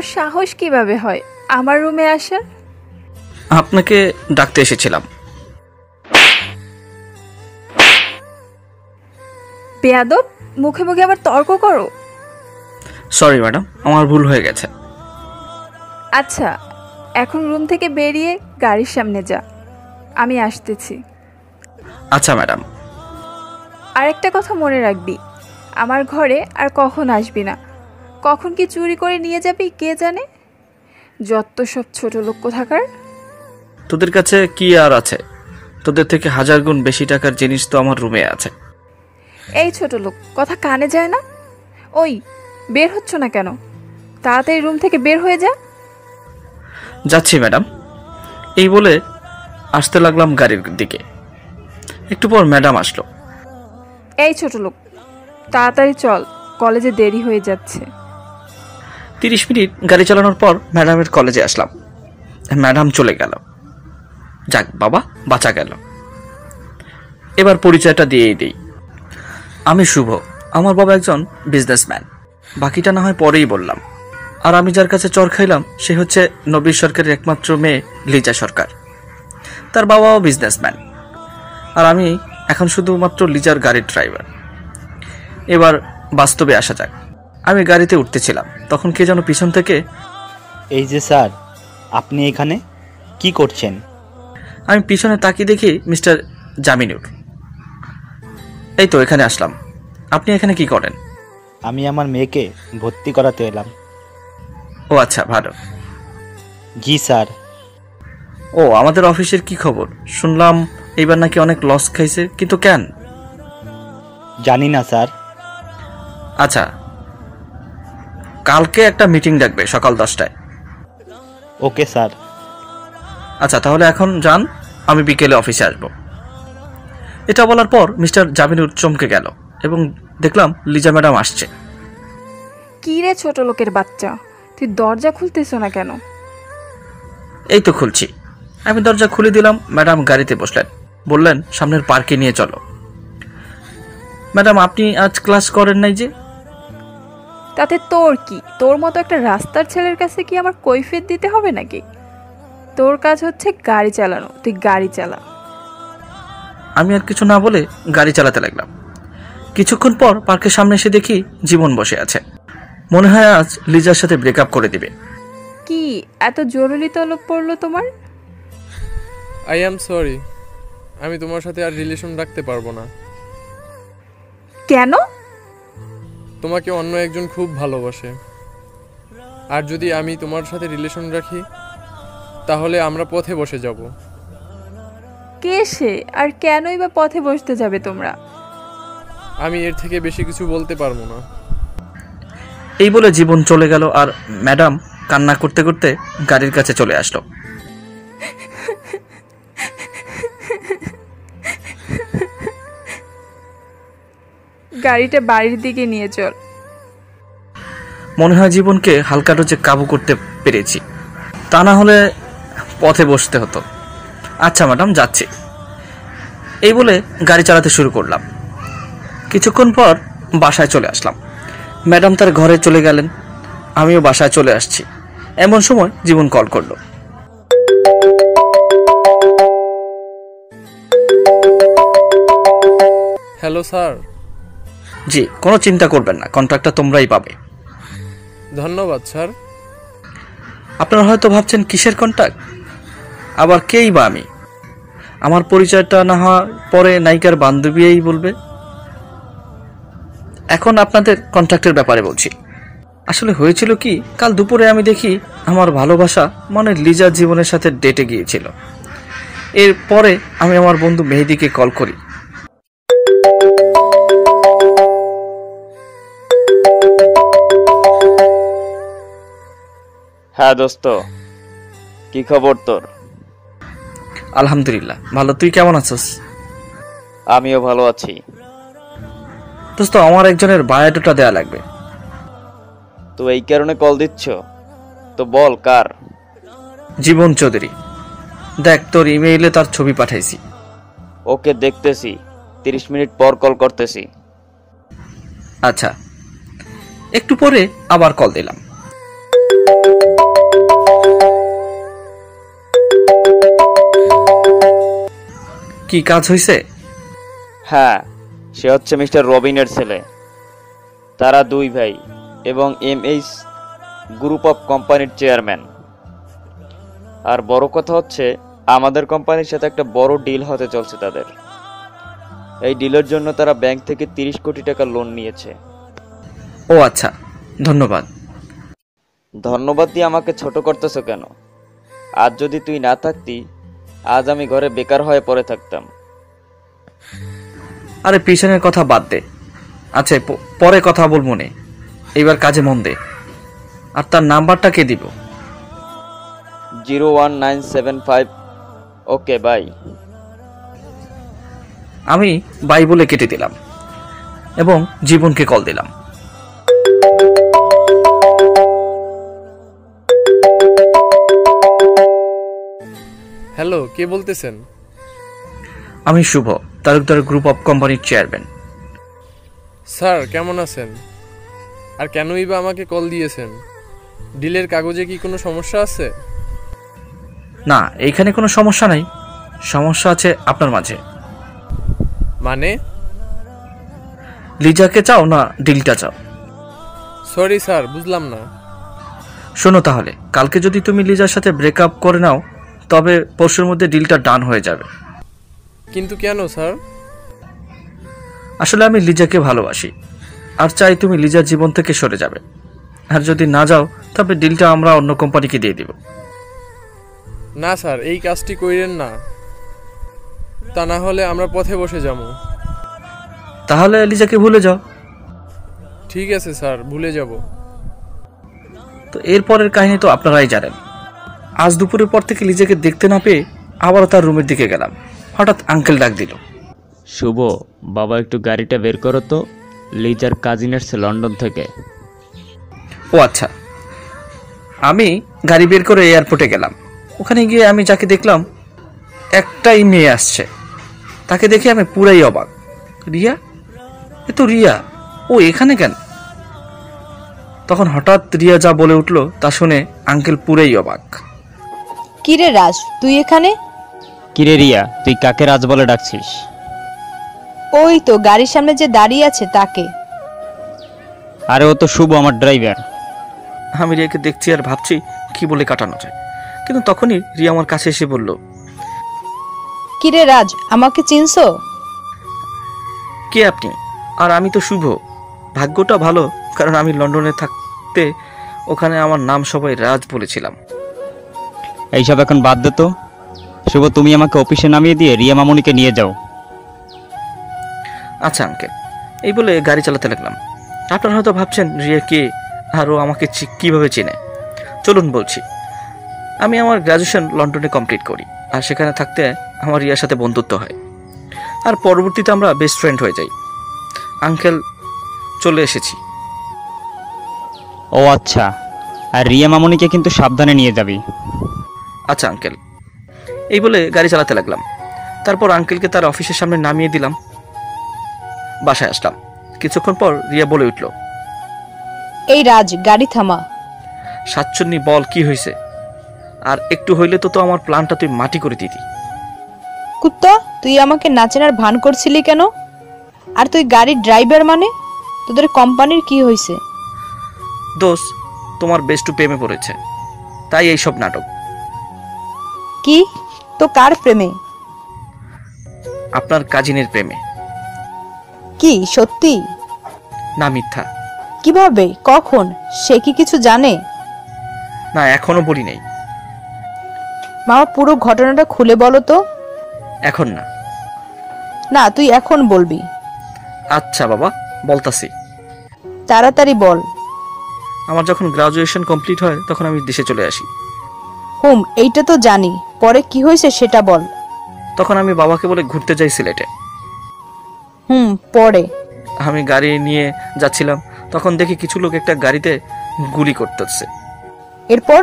তোর সাহস কিভাবে হয় আমার রুমে আসার? আপনাকে ডাকতে এসেছিলাম। বেয়াদব, মুখে মুখে আবার তর্ক করো। সরি ম্যাডাম, আমার ভুল হয়ে গেছে। আচ্ছা, এখন রুম থেকে বেরিয়ে গাড়ির সামনে যা, আমি আসতেছি। আচ্ছা ম্যাডাম। আর একটা কথা মনে রাখবি, আমার ঘরে আর কখন আসবি না। কখন কি চুরি করে নিয়ে যাবি কে জানে। যত সব ছোট লোক কোথাকার। তোদের কাছে কি আর আছে? তোদের থেকে 1000 গুণ বেশি টাকার জিনিস তো আমার রুমে আছে। এই ছোট লোক, কথা কানে যায় না? ওই, বের হচ্ছ না কেন? তাড়াতাড়ি রুম থেকে বের হয়ে যা। যাচ্ছি ম্যাডাম। এই বলে আসতে লাগলাম গাড়ির দিকে। একটু পর ম্যাডাম আসলো। এই ছোট লোক, তাড়াতাড়ি চল, কলেজে দেরি হয়ে যাচ্ছে। 30 মিনিট গাড়ি চালানোর পর ম্যাডামের কলেজে আসলাম। ম্যাডাম চলে গেল। যাক বাবা, বাঁচা গেল। এবার পরিচয়টা দিয়েই দিই। আমি শুভ। আমার বাবা একজন বিজনেসম্যান। বাকিটা না হয় পরেই বললাম। আর আমি যার কাছে চর খাইলাম সে হচ্ছে নবীর সরকারের একমাত্র মেয়ে লিজা সরকার। তার বাবাও বিজনেসম্যান। আর আমি এখন শুধুমাত্র লিজার গাড়ির ড্রাইভার। এবার বাস্তবে আসা যাক। আমি গাড়িতে উঠতেছিলাম, তখন কে যেন পিছন থেকে, এই যে স্যার, আপনি এখানে কি করছেন? আমি পিছনে তাকিয়ে দেখি মিস্টার জামিনুর। এই তো এখানে আসলাম। আপনি এখানে কি করেন? আমি আমার মেয়েকে ভর্তি করাতে এলাম। ও আচ্ছা, ভালো। জি স্যার। ও, আমাদের অফিসের কি খবর? শুনলাম এইবার নাকি অনেক লস খাইছে, কিন্তু কেন? জানি না স্যার। আচ্ছা, কালকে একটা মিটিং ডাকবে সকাল 10টায়। Okay sir. আচ্ছা তাহলে এখন যান, আমি বিকেলে অফিসে আসব। এটা বলার পর মিস্টার জামিনুর চমকে গেল এবং দেখলাম লিজা ম্যাডাম আসছে। কি রে ছোট লোকের বাচ্চা, তুই দরজা খুলতেছ না কেন? এই তো খুলছি। আমি দরজা খুলে দিলাম। ম্যাডাম গাড়িতে বসলেন, বললেন সামনের পার্কে নিয়ে চলো। ম্যাডাম, আপনি আজ ক্লাস করেন নাই যে? তাতে তোর কি? তোর মতো একটা রাস্তার ছেলের কাছে কি আমার কৈফিয়ত দিতে হবে নাকি? তোর কাজ হচ্ছে গাড়ি চালানো, তুই গাড়ি চালা। আমি আর কিছু না বলে গাড়ি চালাতে লাগলাম। কিছুক্ষণ পর পার্কের সামনে এসে দেখি জীবন বসে আছে। মনে হয় আজ লিজার সাথে ব্রেকআপ করে দিবে। কি এত জরুরি তলব পড়লো তোমার? আই অ্যাম সরি, আমি তোমার সাথে আর রিলেশন রাখতে পারবো না। কেন? তোমাকে অন্য একজন খুব ভালোবাসে, আর যদি আমি তোমার সাথে রিলেশন রাখি তাহলে আমরা পথে বসে যাব। কে সে, আর কেনই বা পথে বসতে যাবে তোমরা? আমি এর থেকে বেশি কিছু বলতে পারবো না। এই বলে জীবন চলে গেল আর ম্যাডাম কান্না করতে করতে গাড়ির কাছে চলে আসলো। গাড়িটা বাড়ির দিকে নিয়ে চল। মনে হয় জীবনকে হালকা ডোজে কাবু করতে পেরেছি, তা না হলে পথে বসতে হতো। আচ্ছা ম্যাডাম, যাচ্ছি। এই বলে গাড়ি চালাতে শুরু করলাম। কিছুক্ষণ পর বাসায় চলে আসলাম। ম্যাডাম তার ঘরে চলে গেলেন, আমিও বাসায় চলে আসছি। এমন সময় জীবন কল করলো। Hello sir. জি, কোনো চিন্তা করবেন না, কন্ট্রাক্টটা তোমরাই পাবে। ধন্যবাদ স্যার। আপনারা হয়তো ভাবছেন কিসের কন্ট্রাক্ট, আবার কেই বা আমি? আমার পরিচয়টা না হওয়ার পরে নায়িকার বান্ধবীই বলবে। এখন আপনাদের কন্ট্রাক্টের ব্যাপারে বলছি। আসলে হয়েছিল কি, কাল দুপুরে আমি দেখি আমার ভালোবাসা মানে লিজা জীবনের সাথে ডেটে গিয়েছিল। এরপরে আমি আমার বন্ধু মেহেদিকে কল করি। হ্যাঁ দোস্ত, কি খবর তোর? আলহামদুলিল্লাহ ভালো, তুই কেমন আছিস? আমিও ভালো আছি। দোস্ত, আমার একজনের বায়োডাটা দেয়া লাগবে। তো এই কারণে কল দিচ্ছ? তো বল কার? জীবন চৌধুরী। দেখ, তোর ইমেইলে তার ছবি পাঠাইছি। ওকে, দেখতেছি। 30 মিনিট পর কল করতেছি। আচ্ছা, একটু পরে আবার কল দিলাম। কি কাজ হয়েছে? হ্যাঁ, সে হচ্ছে মিস্টার রবিনের ছেলে। তারা দুই ভাই এবং MH গ্রুপ অফ কোম্পানির চেয়ারম্যান। আর বড় কথা হচ্ছে আমাদের কোম্পানির সাথে একটা বড় ডিল হতে চলছে তাদের। এই ডিলের জন্য তারা ব্যাংক থেকে 30 কোটি টাকা লোন নিয়েছে। ও আচ্ছা, ধন্যবাদ। ধন্যবাদ দিয়ে আমাকে ছোট করতেছ কেন? আজ যদি তুই না থাকতি, আজ আমি ঘরে বেকার হয়ে পড়ে থাকতাম। আরে পিছনের কথা বাদ দে। আচ্ছা, পরে কথা বল মনে, এইবার কাজে মন দে। আর তার নাম্বারটা কে দিব? 01975। ওকে, বাই। আমি বাই বলে কেটে দিলাম এবং জীবনকে কল দিলাম। হ্যালো, কে বলতেছেন? আমি শুভ, তালুকদার গ্রুপ অফ কোম্পানির চেয়ারম্যান। স্যার কেমন আছেন? আর কেনই বা আমাকে কল দিয়েছেন? ডিলের কাগজে কি কোনো সমস্যা আছে? না, এইখানে কোনো সমস্যা নাই। সমস্যা আছে আপনার মাঝে। মানে? লিজাকে চাও না ডিলটা চাও? সরি স্যার, বুঝলাম না। শোনো তাহলে, কালকে যদি তুমি লিজার সাথে ব্রেকআপ করে নাও তবে পরশুর মধ্যে ডিলটা ডান হয়ে যাবে। কিন্তু কেন স্যার? আসলে আমি লিজাকে ভালোবাসি আর চাই তুমি লিজার জীবন থেকে সরে যাবে। আর যদি না যাও তবে ডিলটা আমরা অন্য কোম্পানিকে দিয়ে দিব। না স্যার, এই কাজটি কইরেন না। তা না হলে আমরা পথে বসে যাবো। তাহলে লিজাকে ভুলে যাও। ঠিক আছে স্যার, ভুলে যাব। তো এরপরের কাহিনী তো আপনারাই জানেন। আজ দুপুরের পর থেকে লিজাকে দেখতে না পেয়ে আবারও তার রুমের দিকে গেলাম। হঠাৎ আঙ্কেল ডাক দিল। শুভ, বাবা একটু গাড়িটা বের করো তো, লিজার কাজিন এসছে লন্ডন থেকে। ও আচ্ছা। আমি গাড়ি বের করে এয়ারপোর্টে গেলাম। ওখানে গিয়ে আমি যাকে দেখলাম, একটাই মেয়ে আসছে। তাকে দেখে আমি পুরাই অবাক। রিয়া? এ তো রিয়া, ও এখানে কেন? তখন হঠাৎ রিয়া যা বলে উঠল তা শুনে আঙ্কেল পুরাই অবাক। কিরে রাজ, তুই এখানে? কিরে রিয়া, তুই কাকে রাজ বলে ডাকছিস? ওই তো গাড়ির সামনে যে দাঁড়িয়ে আছে তাকে। আরে ও তো শুভ, আমার ড্রাইভার। আমি রিয়াকে দেখছি আর ভাবছি কি বলে কাটানো যায়, কিন্তু তখনই রিয়া আমার কাছে এসে বলল, কিরে রাজ, আমাকে চিনছো? কে আপনি? আর আমি তো শুভ। ভাগ্যটা ভালো, কারণ আমি লন্ডনে থাকতে ওখানে আমার নাম সবাই রাজ বলেছিলাম। এইসব এখন বাদ দে তো। শুভ, তুমি আমাকে অফিসে নামিয়ে দিয়ে রিয়া মামুনিকে নিয়ে যাও। আচ্ছা আঙ্কেল, এই বলে গাড়ি চালাতে লাগলাম। আপনারা হয়তো ভাবছেন রিয়া কে আর ও আমাকে কীভাবে চেনে। চলুন বলছি। আমি আমার গ্র্যাজুয়েশন লন্ডনে কমপ্লিট করি আর সেখানে থাকতে আমার রিয়ার সাথে বন্ধুত্ব হয় আর পরবর্তীতে আমরা বেস্ট ফ্রেন্ড হয়ে যাই। আঙ্কেল, চলে এসেছি। ও আচ্ছা, আর রিয়া মামুনিকে কিন্তু সাবধানে নিয়ে যাবি। আচ্ছা আঙ্কেল। এই বলে গাড়ি চালাতে লাগলাম। তারপর আঙ্কেলকে তার অফিসের সামনে নামিয়ে দিলাম। বাসায় আসলাম। কিছুক্ষণ পর রিয়া বলে উঠল, এই রাজ, গাড়ি থামা। সাতচন্নি, বল কি হয়েছে? আর একটু হইলে তো আমার প্ল্যানটা তুই মাটি করে দিতি। কুত্তা, তুই আমাকে নাচেনার ভান করছিলি কেন? আর তুই গাড়ির ড্রাইভার মানে? তোদের কোম্পানির কি হয়েছে? দোষ, তোমার বেস্টু প্রেমে পড়েছে, তাই এইসব নাটক। কি? তো কার প্রেমে? আপনার কাজিনের প্রেমে। কি সত্যি? না, মিথ্যা। কিভাবে? কখন? সে কি কিছু জানে? না, এখনো বলি নাই। মামা, পুরো ঘটনাটা খুলে বলো তো। এখন না। না, তুই এখন বলবি। আচ্ছা বাবা, বলতাছি। তাড়াতাড়ি বল। আমার যখন গ্রাজুয়েশন কমপ্লিট হয় তখন আমি দেশে চলে আসি। এইটা তো জানি, পরে কি হয়েছে সেটা বল। তখন আমি বাবাকে বলে ঘুরতে যাই সিলেটে। পরে? আমি গাড়ি নিয়ে যাচ্ছিলাম, তখন দেখি কিছু লোক একটা গাড়িতে গুলি করতেছে। এরপর?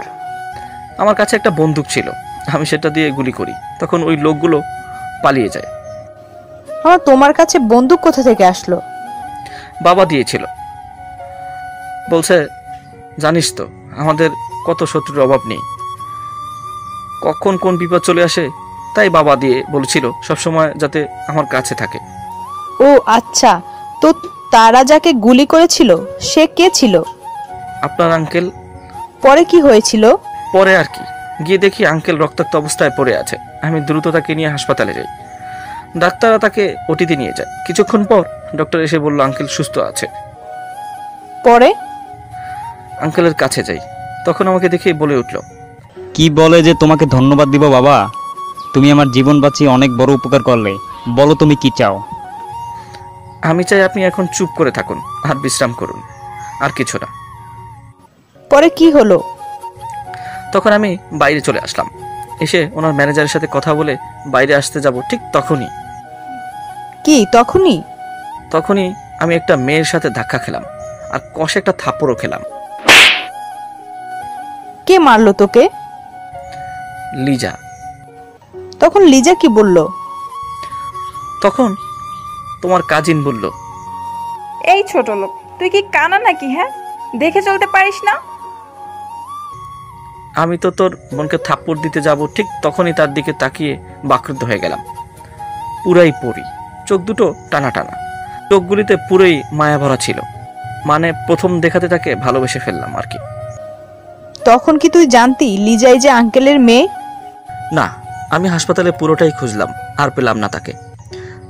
আমার কাছে একটা বন্দুক ছিল, আমি সেটা দিয়ে গুলি করি। তখন ওই লোকগুলো পালিয়ে যায়। তোমার কাছে বন্দুক কোথা থেকে আসলো? বাবা দিয়েছিল। বলছে, জানিস তো আমাদের কত শত্রুর অভাব নেই, কখন কোন বিপদ চলে আসে তাই বাবা দিয়ে বলেছিল সবসময় যাতে আমার কাছে থাকে। ও আচ্ছা, তো তারা যাকে গুলি করেছিল সে কে ছিল? আপনার আঙ্কেল। পরে কি হয়েছিল? পরে আর কি, গিয়ে দেখি আঙ্কেল রক্তাক্ত অবস্থায় পড়ে আছে। আমি দ্রুত তাকে নিয়ে হাসপাতালে যাই। ডাক্তাররা তাকে ওটিতে নিয়ে যায়। কিছুক্ষণ পর ডক্টর এসে বলল আঙ্কেল সুস্থ আছে। পরে? আঙ্কেলের কাছে যাই, তখন আমাকে দেখেই বলে উঠল, কি বলে যে তোমাকে ধন্যবাদ দিব বাবা, তুমি আমার জীবন বাঁচিয়ে অনেক বড় উপকার করলে। বলো তুমি কি চাও? আমি চাই আপনি এখন চুপ করে থাকুন আর বিশ্রাম করুন, আর কিছু না। পরে কি হলো? তখন আমি বাইরে চলে আসলাম। এসে ওনার ম্যানেজারের সাথে কথা বলে বাইরে আসতে যাব, ঠিক কি তখনই? তখনই আমি একটা মেয়ের সাথে ধাক্কা খেলাম আর কষে একটা থাপ্পড়ও খেলাম। কে মারলো তোকে? লিজা। তখন লিজা কি বলল? তখন তোমার কাজিন বলল, এই ছোট লোক, তুই কি কানা নাকি? হ্যাঁ, দেখে চলতে পারিস না? আমি তো তোর বোনকে থাপ্পড় দিতে যাব, ঠিক তখনই তার দিকে তাকিয়ে বাকরুদ্ধ হয়ে গেলাম। পুরাই পরি, চোখ দুটো টানা টানা, চোখগুলিতে পুরোই মায়া ভরা ছিল। মানে প্রথম দেখাতে তাকে ভালোবেসে ফেললাম আর কি। তখন কি তুই জানতি লিজাই যে আঙ্কেলের মেয়ে? না, আমি হাসপাতালে পুরোটাই খুঁজলাম আর পেলাম না তাকে।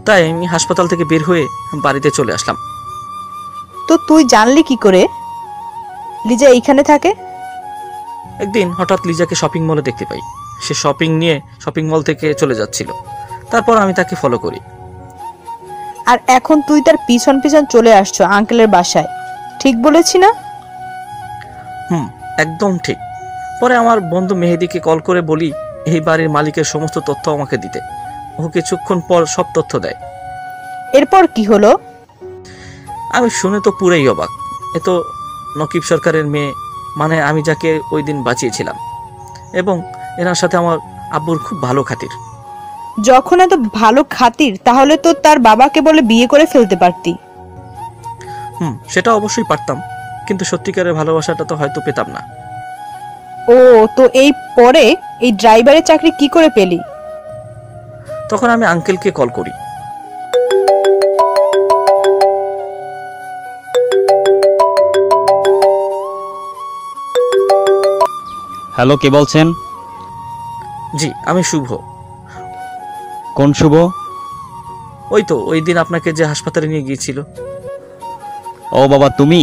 তাই আমি হাসপাতাল থেকে বের হয়ে বাড়িতে চলে আসলাম। তো তুই জানলি কি করে লিজা এইখানে থাকে? একদিন হঠাৎ লিজাকে শপিং মলে দেখতে পাই। সে শপিং নিয়ে শপিং মল থেকে চলে যাচ্ছিল। তারপর আমি তাকে ফলো করি। আর এখন তুই তার পিছন পিছন চলে আসছো আঙ্কেলের বাসায়, ঠিক বলেছি না? একদম ঠিক। পরে আমার বন্ধু মেহেদিকে কল করে বলি এই বাড়ির মালিকের সমস্ত তথ্য আমাকে দিতে। ও কিছুক্ষণ পর সব তথ্য দেয়। এরপর কি হলো? আমি শুনে তো পুরাই অবাক। এ তো নকিব সরকারের মেয়ে, মানে আমি যাকে ওই দিন বাঁচিয়েছিলাম। এবং এনার সাথে আমার আব্বুর খুব ভালো খাতির। যখন এত ভালো খাতির, তাহলে তো তার বাবাকে বলে বিয়ে করে ফেলতে পারতি। সেটা অবশ্যই পারতাম, কিন্তু সত্যিকারের ভালোবাসাটা তো হয়তো পেতাম না। ও, তো এই পরে এই ড্রাইভারের চাকরি কি করে পেলি? তখন আমি আঙ্কেলকে কল করি। হ্যালো, কে বলছেন? জি, আমি শুভ। কোন শুভ? ওই তো ওই দিন আপনাকে যে হাসপাতালে নিয়ে গিয়েছিল। ও বাবা, তুমি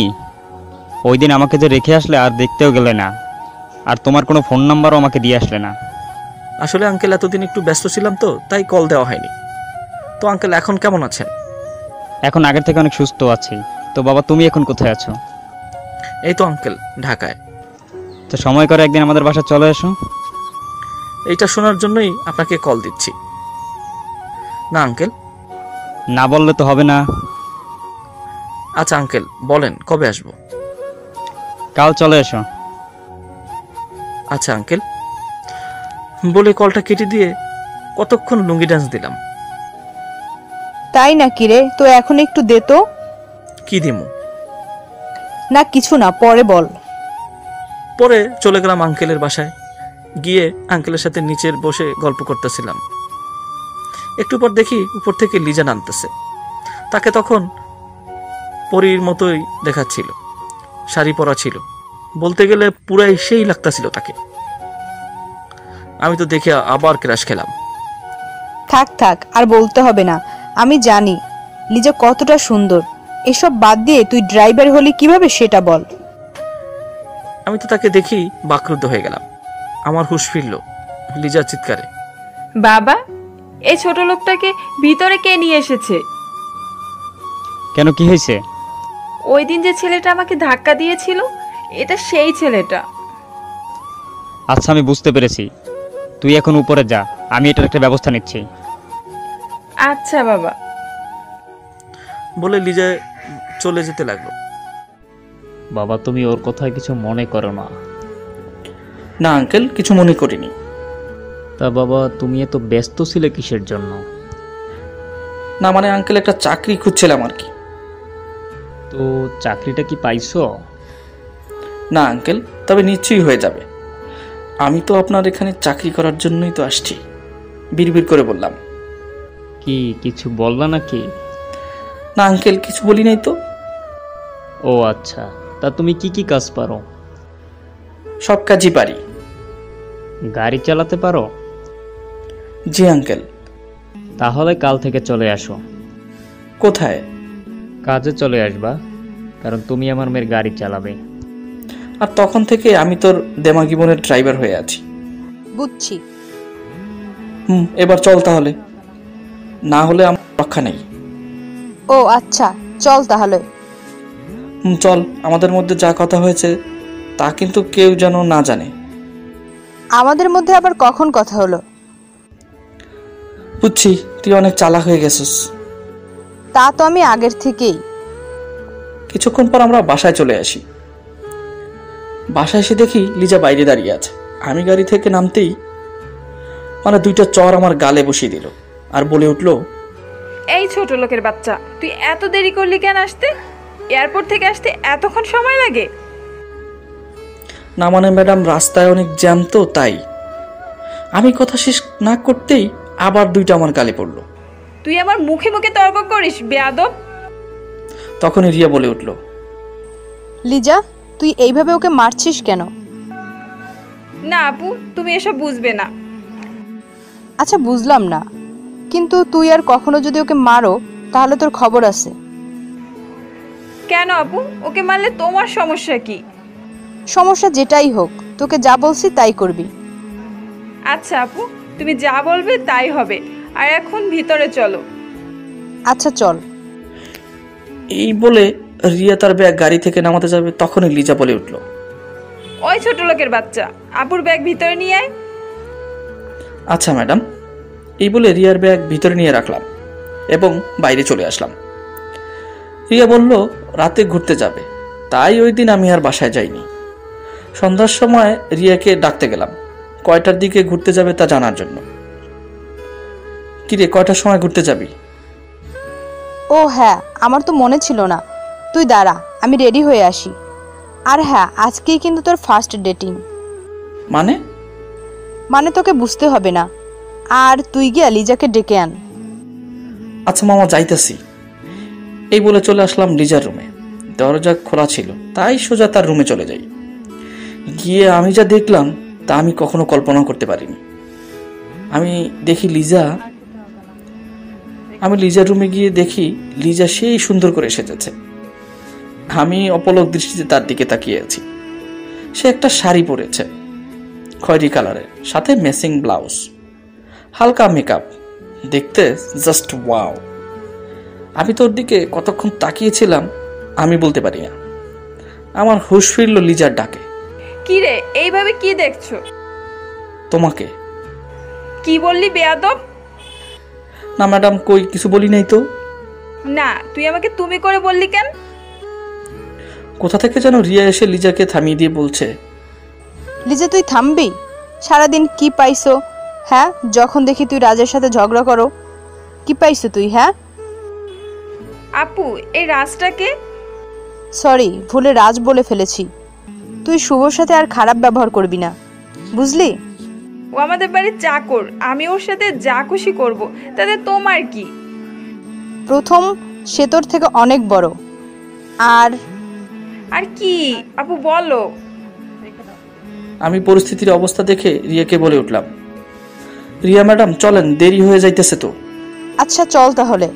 ওই দিন আমাকে যে রেখে আসলে আর দেখতেও গেলে না, আর তোমার কোনো ফোন নাম্বারও আমাকে দিয়ে আসলে না। আসলে আঙ্কেল এতদিন একটু ব্যস্ত ছিলাম তো, তাই কল দেওয়া হয়নি। তো আঙ্কেল এখন কেমন আছেন? এখন আগের থেকে অনেক সুস্থ আছি। তো বাবা, তুমি এখন কোথায় আছো? এই তো আঙ্কেল, ঢাকায়। তো সময় করে একদিন আমাদের বাসায় চলে এসো। এইটা শোনার জন্যই আপনাকে কল দিচ্ছি। না আঙ্কেল। না বললে তো হবে না। আচ্ছা আঙ্কেল, বলেন কবে আসবো? কাল চলে এসো। আচ্ছা আঙ্কেল। বলে কলটা কেটে দিয়ে কতক্ষণ লুঙ্গি ডান্স দিলাম। তাই নাকি রে? তো এখন একটু দে তো। কি দিমু? না কিছু না, পরে বল। পরে চলে গেলাম আঙ্কেলের বাসায়। গিয়ে আঙ্কেলের সাথে নিচের বসে গল্প করতেছিলাম। একটু পর দেখি উপর থেকে লিজা নামতেছে। তাকে তখন পরীর মতোই দেখাচ্ছিল। শাড়ি পরা ছিল, বলতে গেলে পুরাই সেই লাগতাছিল তাকে। আমি তো দেখে আবার ক্রাশ খেলাম। থাক থাক, আর বলতে হবে না। আমি জানি লিজা কতটা সুন্দর। এসব বাদ দিয়ে তুই ড্রাইভার হলি কিভাবে সেটা বল। আমি তো তাকে দেখি বাকরুদ্ধ হয়ে গেলাম। আমার হুঁশ ফিরল লিজার চিৎকারে। বাবা, এই ছোট লোকটাকে ভিতরে কে নিয়ে এসেছে? কেন, কি হয়েছে? ওই দিন যে ছেলেটা আমাকে ধাক্কা দিয়েছিল, এটা সেই ছেলেটা। আচ্ছা, আমি বুঝতে পেরেছি। তুই এখন উপরে যা, আমি এটার একটা ব্যবস্থা নিচ্ছি। আচ্ছা বাবা। বলে লিজা চলে যেতে লাগলো। বাবা, তুমি ওর কথায় কিছু মনে করো না। না আঙ্কেল, কিছু মনে করিনি। তা বাবা, তুমি এত ব্যস্ত ছিলে কিসের জন্য? না মানে আঙ্কেল, একটা চাকরি খুঁজছিলাম আর কি। তো চাকরিটা কি পাইছো? না আঙ্কেল, তবে নিশ্চয়ই হয়ে যাবে। আমি তো আপনার এখানে চাকরি করার জন্যই তো আসছি। বিড়বিড় করে বললাম, কি কিছু বললা নাকি? না আঙ্কেল, কিছু বলি নাই তো। ও আচ্ছা, তা তুমি কি কি কাজ পারো? সব কাজই পারি। গাড়ি চালাতে পারো? জি আঙ্কেল। তাহলে কাল থেকে চলে আসো। কোথায়? কাজে চলে আসবা, কারণ তুমি আমার মেয়ের গাড়ি চালাবে। আর তখন থেকে আমি তোর দেমাগি বোনের ড্রাইভার হয়ে আছি। বুঝছি। এবার চল তাহলে, না হলে আমার রক্ষা নেই। ও আচ্ছা, চল তাহলে। চল, আমাদের মধ্যে যা কথা হয়েছে তা কিন্তু কেউ যেন না জানে। আমাদের মধ্যে আবার কখন কথা হলো? বুঝছি, তুই অনেক চালাক হয়ে গেছিস। তা তো আমি আগের থেকেই। কিছুক্ষণ পর আমরা বাসায় চলে আসি। বাসায় এসে দেখি লিজা বাইরে দাঁড়িয়ে আছে। আমি গাড়ি থেকে নামতেই মানে দুইটা চর আমার গালে বসিয়ে দিল আর বলে উঠল, এই ছোট লোকের বাচ্চা, তুই এত দেরি করলি কেন আসতে? এয়ারপোর্ট থেকে আসতে এতক্ষণ সময় লাগে? না মানে ম্যাডাম, রাস্তায় অনেক জ্যাম তো তাই। আমি কথা শেষ না করতেই আবার দুইটা আমার গালে পড়লো। তুই আমার মুখে মুখে তর্ক করিস বেয়াদব। তখনই রিয়া বলে উঠল, লিজা, তুই এইভাবে ওকে মারছিস কেন? না আপু, তুমি এসব বুঝবে না। আচ্ছা বুঝলাম না, কিন্তু তুই আর কখনো যদি ওকে মারো তাহলে তোর খবর আছে। কেন আপু, ওকে মারলে তোমার সমস্যা কি? সমস্যা যেটাই হোক, তোকে যা বলছি তাই করবি। আচ্ছা আপু, তুমি যা বলবে তাই হবে। আর এখন ভিতরে চলো। আচ্ছা চল। এই বলে রিয়া তার ব্যাগ গাড়ি থেকে নামাতে যাবে, তখনই লিজা বলে উঠল, ওই ছোট লোকের বাচ্চা, আপুর ব্যাগ ভিতরে নিয়ে আয়। আচ্ছা ম্যাডাম। এই বলে রিয়ার ব্যাগ ভিতরে নিয়ে রাখলাম এবং বাইরে চলে আসলাম। রিয়া বলল রাতে ঘুরতে যাবে, তাই ওই দিন আমি আর বাসায় যাইনি। সন্ধ্যার সময় রিয়াকে ডাকতে গেলাম কয়টার দিকে ঘুরতে যাবে তা জানার জন্য। কিরে, কয়টার সময় ঘুরতে যাবি? ও হ্যাঁ, আমার তো মনে ছিল না। তুই দাঁড়া, আমি রেডি হয়ে আসি। আর হ্যাঁ, আজকেই কিন্তু তোর ফার্স্ট ডেটিং। মানে তোকে বুঝতে হবে না। আর তুই গিয়ে লিজাকে ডেকে আন। আচ্ছা মামা, যাইতেছি। এই বলে চলে আসলাম লিজার রুমে। দরজা খোলা ছিল, তাই সোজা তার রুমে চলে যাই। গিয়ে আমি যা দেখলাম তা আমি কখনো কল্পনা করতে পারিনি। আমি লিজার রুমে গিয়ে দেখি লিজা সেই সুন্দর করে সেজেছে। আমি অপলক দৃষ্টিতে তার দিকে তাকিয়ে আছি। সে একটা শাড়ি পরেছে খয়েরি কালারের, সাথে ম্যাচিং ব্লাউজ, হালকা মেকআপ, দেখতে জাস্ট ওয়াও। আমি তোর দিকে কতক্ষণ তাকিয়েছিলাম আমি বলতে পারি না। আমার হুঁশ ফিরল লিজার ডাকে। কি রে, এইভাবে কি দেখছো? তোমাকে। কি বললি বেয়াদব? না ম্যাডাম, কই কিছু বলি নাই তো। না, তুই আমাকে তুমি করে বললি কেন? কোথা থেকে যেন রিয়া এসে লিজাকে থামিয়ে দিয়ে বলছে, লিজা তুই থামবি? সারাদিন কি পাইছো? হ্যাঁ, যখন দেখি তুই রাজের সাথে ঝগড়া করো। কি পাইছো তুই? হ্যাঁ আপু, এই রাজটাকে? সরি, ভুলে রাজ বলে ফেলেছি। তুই শুভর সাথে আর খারাপ ব্যবহার করবি না, বুঝলি? ও আমাদের বাড়ির চাকর, আমি ওর সাথে যা খুশি করব, তাতে তোমার কি? প্রথম, সে তোর থেকে অনেক বড়। আর কি আপু বলো? আমি পরিস্থিতির অবস্থা দেখে রিয়াকে বলে উঠলাম, রিয়া ম্যাডাম চলেন, দেরি হয়ে যাইতেছে তো। আচ্ছা চল তাহলে।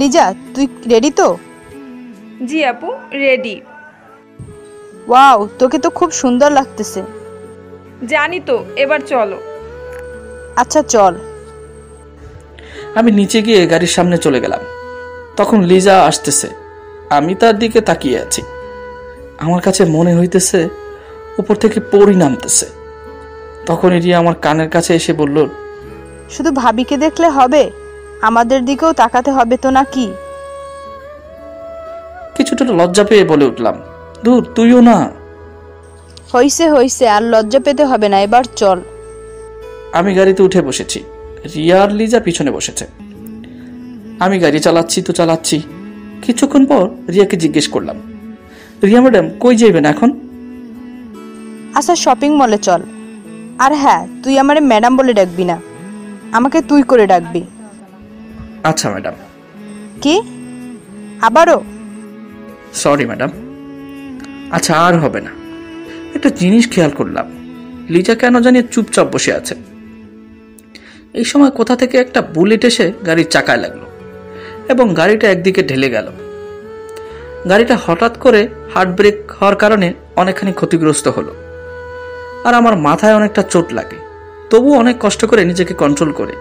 লিজা, তুই রেডি তো? জি আপু, রেডি। ওয়াও, তোকে তো খুব সুন্দর লাগতেছে। জানি তো, এবার চলো। আচ্ছা চল। আমি নিচে গিয়ে গাড়ির সামনে চলে গেলাম। তখন লিজা আসতেছে, আমি তার দিকে তাকিয়ে আছি। আমার কাছে মনে হইতেছে উপর থেকে পরি নামতেছে। তখন রিয়া আমার কানের কাছে এসে বলল, শুধু ভাবিকে দেখলে হবে, আমাদের দিকেও তাকাতে হবে তো নাকি? কিছুটা লজ্জা পেয়ে বলে উঠলাম, দূর, তুইও না। হইছে, আর লজ্জা পেতে হবে না, এবার চল। আমি গাড়িতে উঠে বসেছি, রিয়া আর লিজা পিছনে বসেছে। আমি গাড়ি চালাচ্ছি। কিছুক্ষণ পর রিয়াকে জিজ্ঞেস করলাম, রিয়া ম্যাডাম কই যাইবেন এখন? আচ্ছা শপিং মলে চল। আর হ্যাঁ, তুই আমারে ম্যাডাম বলে ডাকবি না। আমাকে তুই করে ডাকবি। আচ্ছা ম্যাডাম। কি আবারও? Sorry madam. আচ্ছা আর হবে না। একটা জিনিস খেয়াল করলাম, লিজা কেন জানি চুপচাপ বসে আছে। এই সময় কোথা থেকে একটা বুলেট এসে গাড়ির চাকায় লাগলো এবং গাড়িটা একদিকে ঢেলে গেল। গাড়িটা হঠাৎ করে হার্ট ব্রেক হওয়ার কারণে অনেকখানি ক্ষতিগ্রস্ত হলো, আর আমার মাথায় অনেকটা চোট লাগে। তবু অনেক কষ্ট করে নিজেকে কন্ট্রোল করে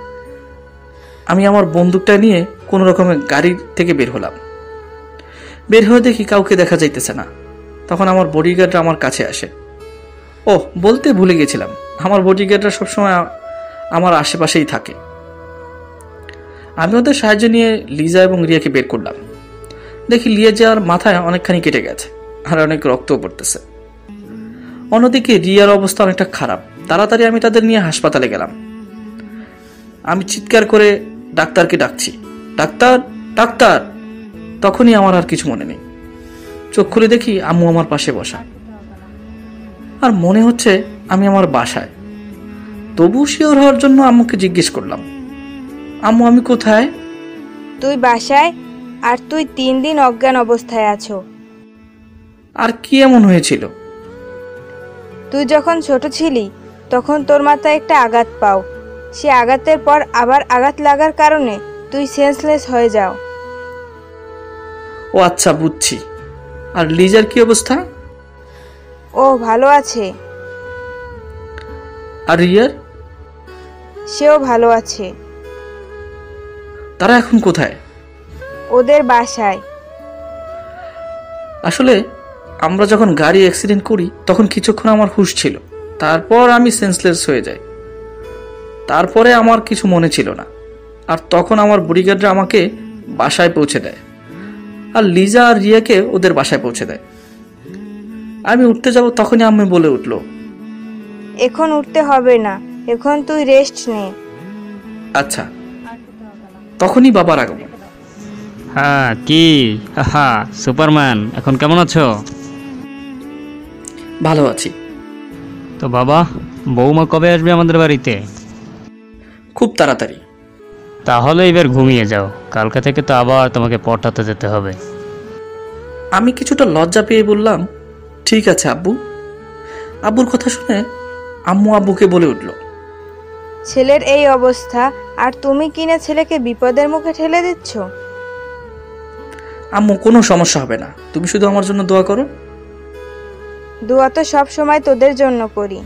আমি আমার বন্দুকটা নিয়ে কোনো রকমে গাড়ি থেকে বের হলাম। বের হয়ে দেখি কাউকে দেখা যাইতেছে না। তখন আমার বডিগার্ডরা আমার কাছে আসে। ও বলতে ভুলে গেছিলাম, আমার বডিগার্ডরা সবসময় আমার আশেপাশেই থাকে। আমি ওদের সাহায্য নিয়ে লিজা এবং রিয়াকে বের করলাম। দেখি লিজার মাথায় অনেকখানি কেটে গেছে আর অনেক রক্তও পড়তেছে। অন্যদিকে রিয়ার অবস্থা অনেকটা খারাপ। তাড়াতাড়ি আমি তাদের নিয়ে হাসপাতালে গেলাম। আমি চিৎকার করে ডাক্তারকে ডাকছি, ডাক্তার ডাক্তার। তখনই আমার আর কিছু মনে নেই। চোখ খুলে দেখি আম্মু আমার পাশে বসা, আর মনে হচ্ছে আমি আমার বাসায়। তবু শিওর হওয়ার জন্য আম্মুকে জিজ্ঞেস করলাম, আম্মু আমি কোথায়? তুই বাসায়, আর তুই 3 দিন অজ্ঞান অবস্থায় আছো। আর কি এমন হয়েছিল? তুই যখন ছোট ছিলি তখন তোর মাথায় একটা আঘাত পাও। সে আঘাতের পর আবার আঘাত লাগার কারণে তুই সেন্সলেস হয়ে যাও। ও আচ্ছা, বুঝছি। আর লিজার কি অবস্থা? ও ভালো আছে। আর রিয়ার? সেও ভালো আছে। তারা এখন কোথায়? ওদের বাসায়। আসলে আমরা যখন গাড়ি অ্যাক্সিডেন্ট করি তখন কিছুক্ষণ আমার হুঁশ ছিল, তারপর আমি সেন্সলেস হয়ে যাই। তারপরে আমার কিছু মনে ছিল না, আর তখন আমার বডিগার্ডরা আমাকে বাসায় পৌঁছে দেয়, আর লিজা আর রিয়াকে ওদের বাসায় পৌঁছে দেয়। আমি উঠতে যাব তখনই আম্মু বলে উঠল, এখন উঠতে হবে না, এখন তুই রেস্ট নে। আচ্ছা। তখনই বাবার আগমন। হ্যাঁ কি হ্যাঁ সুপারম্যান, এখন কেমন আছো? ভালো আছি। তো বাবা, বৌমা কবে আসবে আমাদের বাড়িতে? খুব তাড়াতাড়ি। তাহলে এবার ঘুমিয়ে যাও, কালকে থেকে তো আবার তোমাকে পটাতে যেতে হবে। আমি কিছুটা লজ্জা পেয়ে বললাম, ঠিক আছে আব্বু। আব্বুর কথা শুনে আম্মু আব্বুকে বলে উঠল, ছেলের এই অবস্থা, আর তুমি কিনা ছেলেকে বিপদের মুখে ঠেলে দিচ্ছ। আম্মু কোনো সমস্যা হবে না, তুমি শুধু আমার জন্য দোয়া করো। দোয়া তো সব সময় তোদের জন্য করি।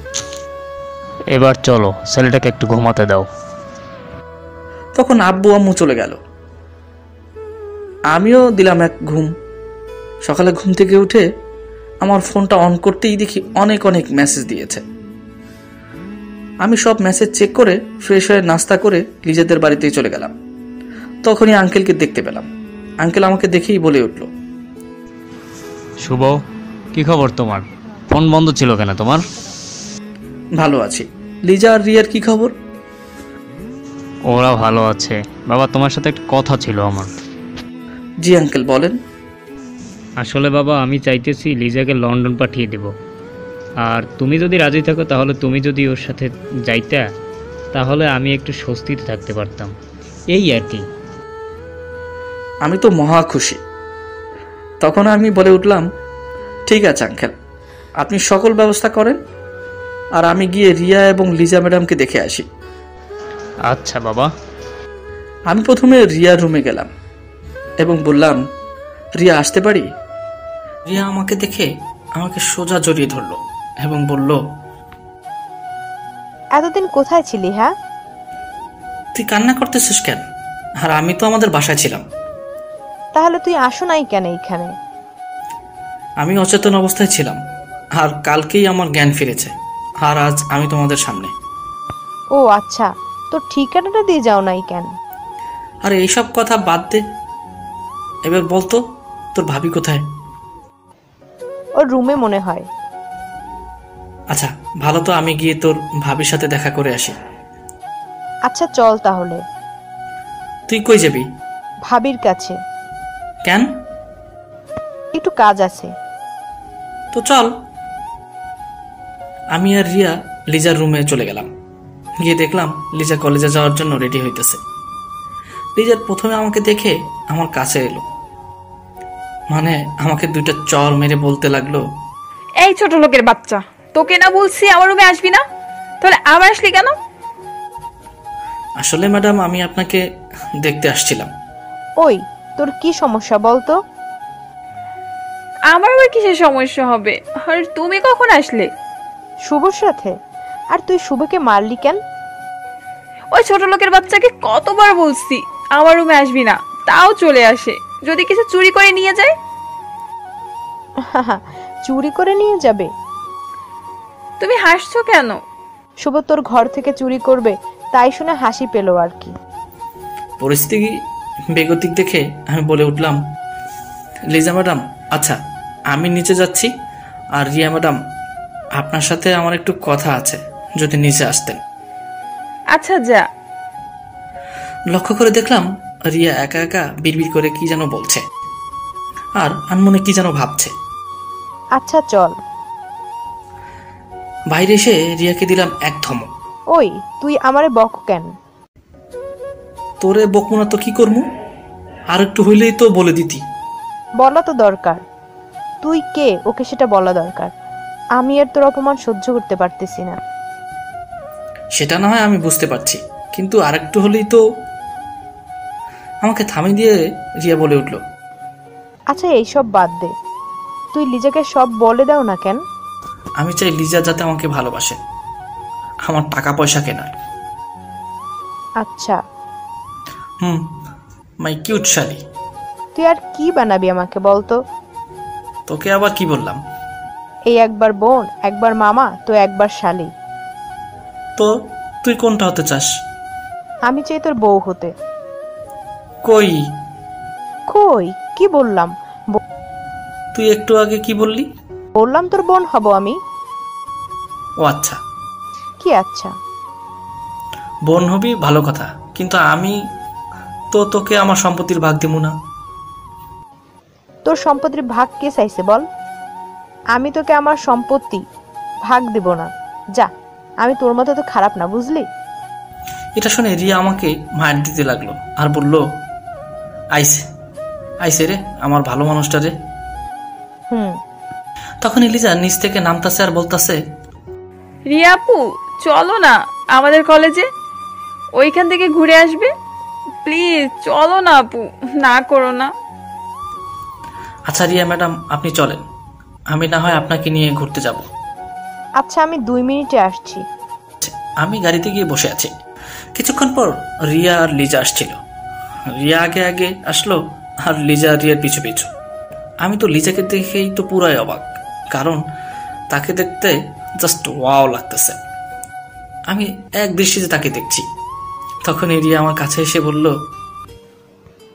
এবার চলো, ছেলেটাকে একটু ঘুমাতে দাও। তখন আব্বু আম্মু চলে গেল। আমিও দিলাম এক ঘুম। সকালে ঘুম থেকে উঠে আমার ফোনটা অন করতেই দেখি অনেক অনেক মেসেজ দিয়েছে। আমি সব মেসেজ চেক করে ফ্রেশ হয়ে নাস্তা করে লিজাদের বাড়িতেই চলে গেলাম। তখনই আঙ্কেলকে দেখতে পেলাম। আঙ্কেল আমাকে দেখেই বলে উঠল, শুভ, কি খবর তোমার? ফোন বন্ধ ছিল কেন তোমার? ভালো আছি। লিজা আর রিয়ার কি খবর? ওরা ভালো আছে। বাবা, তোমার সাথে একটা কথা ছিল আমার। জি আঙ্কেল, বলেন। আসলে বাবা, আমি চাইতেছি লিজাকে লন্ডন পাঠিয়ে দেব। আর তুমি যদি রাজি থাকো, তাহলে তুমি যদি ওর সাথে যাইতা, তাহলে আমি একটু স্বস্তিতে থাকতে পারতাম, এই আর কি। আমি তো মহা খুশি। তখন আমি বলে উঠলাম, ঠিক আছে আঙ্কেল, আপনি সকল ব্যবস্থা করেন, আর আমি গিয়ে রিয়া এবং লিজা ম্যাডামকে দেখে আসি। আচ্ছা বাবা। আমি প্রথমে রিয়ার রুমে গেলাম এবং বললাম, রিয়া আসতে পারি? রিয়া আমাকে দেখে আমাকে সোজা জড়িয়ে ধরলো এবং বলল, এতদিন কোথায় ছিলি? হ্যাঁ, তুই কান্না করতেছিস কেন? আর আমি তো আমাদের বাসায় ছিলাম। তাহলে তুই আসো নাই কেন এখানে? আমি অচেতন অবস্থায় ছিলাম, আর কালকেই আমার জ্ঞান ফিরেছে, আর আজ আমি তোমাদের সামনে। ও আচ্ছা, তোর ঠিকানাটা দিয়ে যাও নাই কেন? আর এইসব কথা বাদ দে, এবার বলতো তোর ভাবি কোথায়? ওর রুমে মনে হয়। আচ্ছা ভালো, তো আমি গিয়ে তোর ভাবির সাথে দেখা করে আসি। আচ্ছা চল তাহলে। তুই কই যাবি? ভাবির কাছে। কেন? একটু কাজ আছে। তো চল। আমি আর রিয়া লিজার রুমে চলে গেলাম। গিয়ে দেখলাম লিজা কলেজে যাওয়ার জন্য রেডি হইতেছে। লিজার প্রথমে আমাকে দেখে আমার কাছে এলো, মানে আমাকে দুইটা চর মেরে বলতে লাগলো, এই ছোট লোকের বাচ্চা, তোকে না বলছি আমার রুমে আসবি না, তাহলে আবার আসলি কেন? আসলে ম্যাডাম আমি আপনাকে দেখতে আসছিলাম। ওই, তোর কি সমস্যা বলতো? আমার আবার কিসের সমস্যা হবে? আর তুমি কখন আসলে? শুভর সাথে। আর তুই শুভকে মারলি কেন? ওই ছোট লোকের বাচ্চাকে কতবার বলছি আমার রুমে আসবি না, তাও চলে আসে। যদি কিছু চুরি করে নিয়ে যায়? চুরি করে নিয়ে যাবে? তুমি হাসছো কেন? শুভ তোর ঘর থেকে চুরি করবে তাই শুনে হাসি পেল আর কি। পরিস্থিতি বেগতিক দেখে আমি বলে উঠলাম, লিজা ম্যাডাম আচ্ছা আমি নিচে যাচ্ছি, আর রিয়া ম্যাডাম আপনার সাথে আমার একটু কথা আছে, যদি নিচে আসতেন। আচ্ছা যা। লক্ষ্য করে দেখলাম রিয়া একা একা বিড়বিড় করে কি যেন বলছে, আর আনমনে কি যেন ভাবছে। আচ্ছা চল। বাইরে এসে রিয়াকে দিলাম এক ধমক। ওই, তুই আমারে বক কেন? তোরে বকবো না তো কি করবো? আর একটু হইলেই তো বলে দিতি। বলা তো দরকার। তুই কে ওকে সেটা বলা দরকার। আমি আর তোর অপমান সহ্য করতে পারতেছি না। সেটা না হয় আমি বুঝতে পারছি, কিন্তু আর একটু হলেই তো। আমাকে থামিয়ে দিয়ে রিয়া বলে উঠল, আচ্ছা এইসব বাদ দে, তুই লিজাকে সব বলে দাও না কেন? আমি চাই লিজা যাতে আমাকে ভালোবাসে, আমার টাকা পয়সাকে নয়। আচ্ছা। মাই কিউট শালি। তুই আর কি বানাবি আমাকে বলতো? তোকে আবার কি বললাম? এই একবার বোন, একবার মামা, তো একবার শালি। তো তুই কোনটা হতে চাস? আমি চাই তোর বউ হতে। কই কই কি বললাম? তুই একটু আগে কি বললি? বললাম তোর বোন হব আমি। ও আচ্ছা। কি আচ্ছা? বোন হবি ভালো কথা, কিন্তু আমি তো তোকে আমার সম্পত্তির ভাগ দিব না। তোর সম্পত্তির ভাগ কে চাইছে বল? আমি তোকে আমার সম্পত্তি ভাগ দেব না, যা। আমি তোর মতো তো খারাপ না, বুঝলি? এটা শুনে রিয়া আমাকে মার দিতে লাগলো আর বলল, আইসে আইসে রে আমার ভালো মানুষটা রে। তখন লিজা নিচ থেকে নামতাছে আর বলতাছে, রিয়া আপু চলো না আমাদের কলেজে, ওইখান থেকে ঘুরে আসবে। প্লিজ চলো না আপু, না করো না। আচ্ছা রিয়া ম্যাডাম আপনি চলেন, আমি না হয় আপনাকে নিয়ে ঘুরতে যাব। আচ্ছা আমি 2 মিনিটে আসছি। আমি গাড়িতে গিয়ে বসে আছি। কিছুক্ষণ পর রিয়া আর লিজা আসছিল। রিয়া আগে আগে আসলো আর লিজা রিয়ার পিছু পিছু। আমি তো লিজাকে দেখেই তো পুরাই অবাক, কারণ তাকে দেখতে জাস্ট ওয়াও লাগতেছে। আমি এক দৃষ্টিতে তাকে দেখছি। তখন রিয়া আমার কাছে এসে বলল,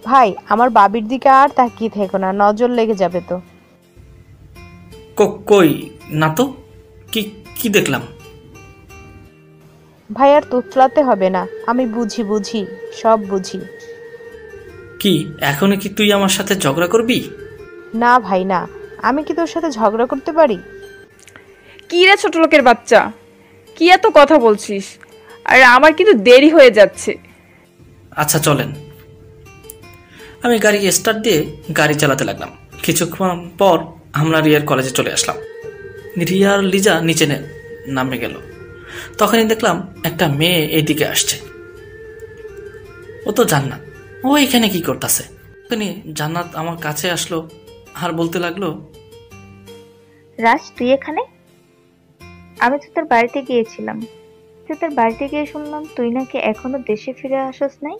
ভাই আমার বাবির দিকে আর তাকিয়ে থেকো না, নজর লেগে যাবে তো। কই না তো, কি কি দেখলাম? ভাই আর তোতলাতে হবে না, আমি বুঝি সব বুঝি। কি এখনো কি তুই আমার সাথে ঝগড়া করবি? না ভাই না, আমি কি তোর সাথে ঝগড়া করতে পারি? কি রে ছোট লোকের বাচ্চা, কি এত কথা বলছিস? আর আমার কিন্তু দেরি হয়ে যাচ্ছে। আচ্ছা চলেন। আমি গাড়ি স্টার্ট দিয়ে গাড়ি চালাতে লাগলাম। কিছুক্ষণ পর আমরা রিয়ার কলেজে চলে আসলাম। রিয়া আর লিজা নিচে নামে গেল। তখনই দেখলাম একটা মেয়ে এইদিকে আসছে। ও তো জান্নাত, ও এখানে কি করতেছে? তখনই জান্নাত আমার কাছে আসলো আর বলতে লাগলো, রাজ তুই এখানে? আমি তো তোর বাড়িতে গিয়েছিলাম, তুই তোর বাড়িতে গিয়ে শুনলাম তুই নাকি এখনো দেশে ফিরে আসস নাই।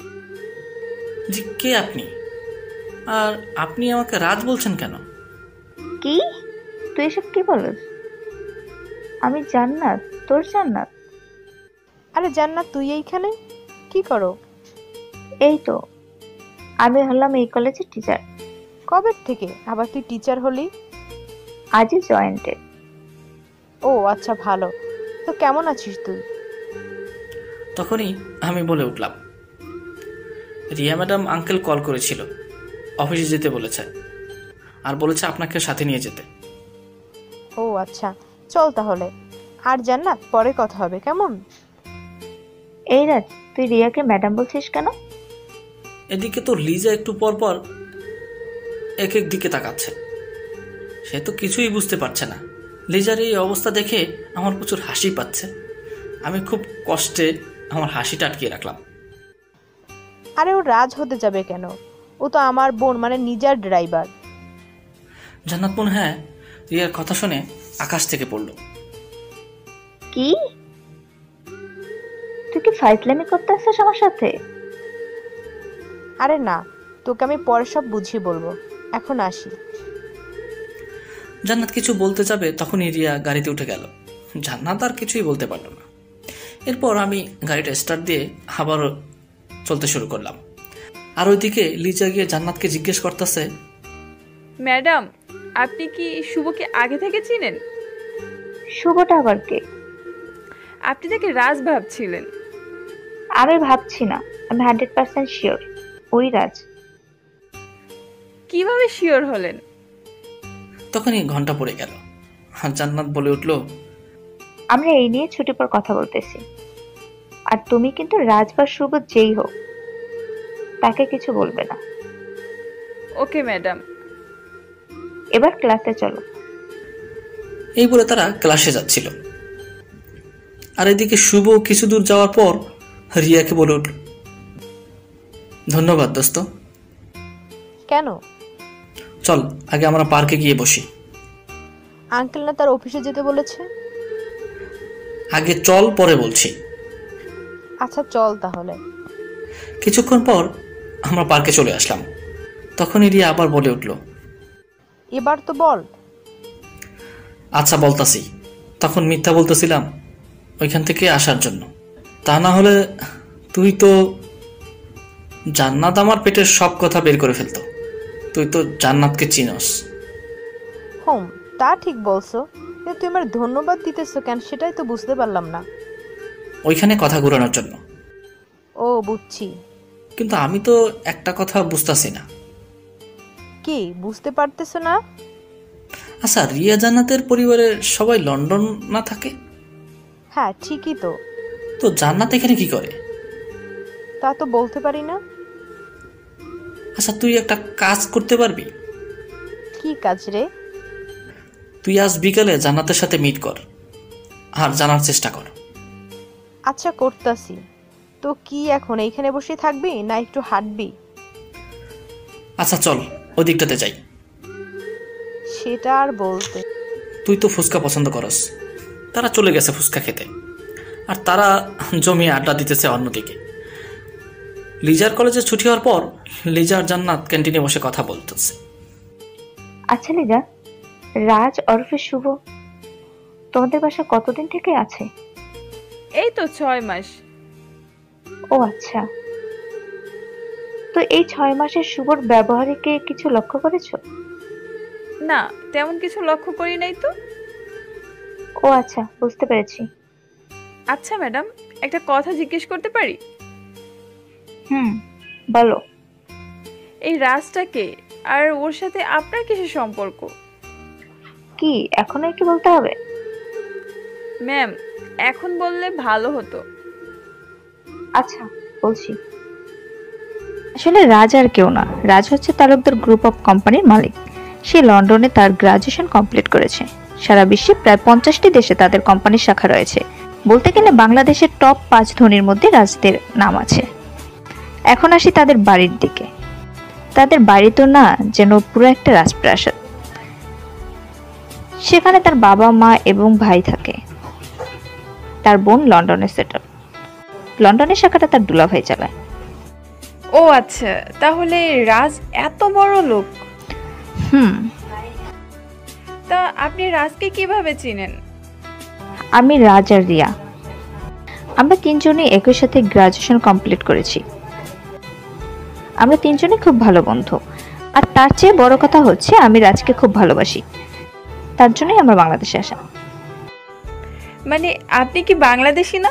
জি কে আপনি? আর আপনি আমাকে রাজ বলছেন কেন? কি তুই এসব কি বলস? আমি জান্নাত, তোর জান্নাত। আরে জান্নাত তুই এইখানে কি করো? এই তো আমি হলাম এই কলেজের টিচার। কবে থেকে আবার তুই টিচার হলি? আজই জয়েন্টেড। ও আচ্ছা ভালো, তো কেমন আছিস তুই? তখনই আমি বলে উঠলাম, রিয়া ম্যাডাম আঙ্কেল কল করেছিল, অফিসে যেতে বলেছে, আর বলেছে আপনাকে সাথে নিয়ে যেতে। ও আচ্ছা চল তাহলে। আর জান্নাত পরে কথা হবে কেমন? এই রাজ, তুই রিয়াকে ম্যাডাম বলছিস কেন? এদিকে তো লিজা একটু পর পর এক এক দিকে তাকাচ্ছে। সে তো কিছুই বুঝতে পারছে না। লিজার এই অবস্থা দেখে আমার প্রচুর হাসি পাচ্ছে। আমি খুব কষ্টে আমার হাসিটা আটকিয়ে রাখলাম। আরে ও রাজ হতে যাবে কেন? ও তো আমার বোন, মানে নিজের ড্রাইভার। জান্নাত মনে হ্যাঁ রিয়ার কথা শুনে আকাশ থেকে পড়ল। কি তুই কি ফাইজলামি করতে আসছিস আমার সাথে? আরে না, তোকে আমি পরে সব বুঝিয়ে বলবো, এখন আসি। জান্নাত কিছু বলতে যাবে তখনই রিয়া গাড়িতে উঠে গেল। জান্নাত আর কিছুই বলতে পারল না। এরপর আমি গাড়িটা স্টার্ট দিয়ে আবারও চলতে শুরু করলাম। আর ওইদিকে লিজা গিয়ে জান্নাতকে জিজ্ঞেস করতেছে, ম্যাডাম আপনি কি শুভকে আগে থেকে চিনেন? শুভটা আবার কে? আপনি তাকে রাজ ভাবছিলেন। আমি ভাবছি না, আমি 100% শিওর ওই রাজ। কিভাবে শিওর হলেন? তখনই ঘন্টা পড়ে গেল। আর জান্নাত বলে উঠল, আমরা এই নিয়ে ছুটি পর কথা বলতেছি। আর তুমি কিন্তু রাজ বা শুভ যেই হোক তাকে কিছু বলবে না। Okay madam. এবার ক্লাসে চলো। এই বলে তারা ক্লাসে যাচ্ছিল। আর এদিকে শুভ কিছু দূর যাওয়ার পর রিয়াকে বলে উঠল, ধন্যবাদ দোস্ত। কেন? চল আগে আমরা পার্কে গিয়ে বসি। আঙ্কেল না তার অফিসে যেতে বলেছে। আগে চল, পরে বলছি। আচ্ছা চল তাহলে। কিছুক্ষণ পর আমরা পার্কে চলে আসলাম। তখনই রিয়া আবার বলে উঠল, এবার তো বল। আচ্ছা বলতাছি। তখন মিথ্যা বলতেছিলাম ওইখান থেকে আসার জন্য। তা না হলে তুই তো জান্নাত আমার পেটের সব কথা বের করে ফেলতো। তুই তো জান্নাতকে চিনস। হোম, তা ঠিক বলছো, কিন্তু তুই আমার ধন্যবাদ দিতেছো কেন সেটাই তো বুঝতে পারলাম না। ওইখানে কথা ঘুরানোর জন্য। ও বুঝছি। কিন্তু আমি তো একটা কথা বুঝতাছি না। কি বুঝতে পারতেছো না? আচ্ছা, রিয়া জান্নাতের পরিবারের সবাই লন্ডন না থাকে? হ্যাঁ ঠিকই তো। তো জান্নাত এখানে কি করে? তা তো বলতে পারি না। আচ্ছা, তুই একটা কাজ করতে পারবি? কি কাজ রে? তুই আজ বিকালে জান্নাতের সাথে মিট কর আর জানার চেষ্টা কর। আচ্ছা করতাছি। তো কি এখন এইখানে বসে থাকবি না একটু হাঁটবি? আচ্ছা চল ওই দিকটাতে যাই। সেটা আর বলতে। তুই তো ফুচকা পছন্দ করস। তারা চলে গেছে ফুচকা খেতে, আর তারা জমিয়ে আড্ডা দিতেছে অন্যদিকে। লিজার কলেজে ছুটি হওয়ার পর লিজার জান্নাত ক্যান্টিনে বসে কথা বলতেছে। আচ্ছা লিজা, রাজ ওরফে শুভ তোমাদের বাসা কতদিন থেকে আছে? এই তো 6 মাস। ও আচ্ছা, তো এই 6 মাসের শুভর ব্যবহারিকে কিছু লক্ষ্য করেছো? না, তেমন কিছু লক্ষ্য করি নাই তো। ও আচ্ছা, বুঝতে পেরেছি। আচ্ছা ম্যাডাম, একটা কথা জিজ্ঞেস করতে পারি? বলো। এই রাজটা কে, আর ওর সাথে আপনার কিসের সম্পর্ক? কি এখনো একটু বলতে হবে? ম্যাম, এখন বললে ভালো হতো। আচ্ছা বলছি। আসলে রাজ আর কেউ না, রাজ হচ্ছে তালুকদার গ্রুপ অফ কোম্পানির মালিক। সে লন্ডনে তার গ্রাজুয়েশন কমপ্লিট করেছে। সারা বিশ্বে প্রায় 50টি দেশে তাদের কোম্পানির শাখা রয়েছে। বলতে গেলে বাংলাদেশের টপ 5 ধনীর মধ্যে রাজদের নাম আছে। এখন আসি তাদের বাড়ির দিকে। তাদের বাড়ি তো না, যেন পুরো একটা রাজপ্রাসাদ। সেখানে তার বাবা মা এবং ভাই থাকে। তার বোন লন্ডনে সেটেল। লন্ডনের শাখাটা তার দুলাভাই চালায়। ও আচ্ছা, তাহলে রাজ এত বড় লোক। তা আপনি রাজকে কিভাবে চিনেন? আমি রাজ আর রিয়া, আমরা তিনজনই একই সাথে গ্রাজুয়েশন কমপ্লিট করেছি। আমরা তিনজনই খুব ভালো বন্ধু। আর তার চেয়ে বড় কথা হচ্ছে আমি রাজকে খুব ভালোবাসি। তার জন্যই আমার বাংলাদেশে আসা। মানে আপনি কি বাংলাদেশি না?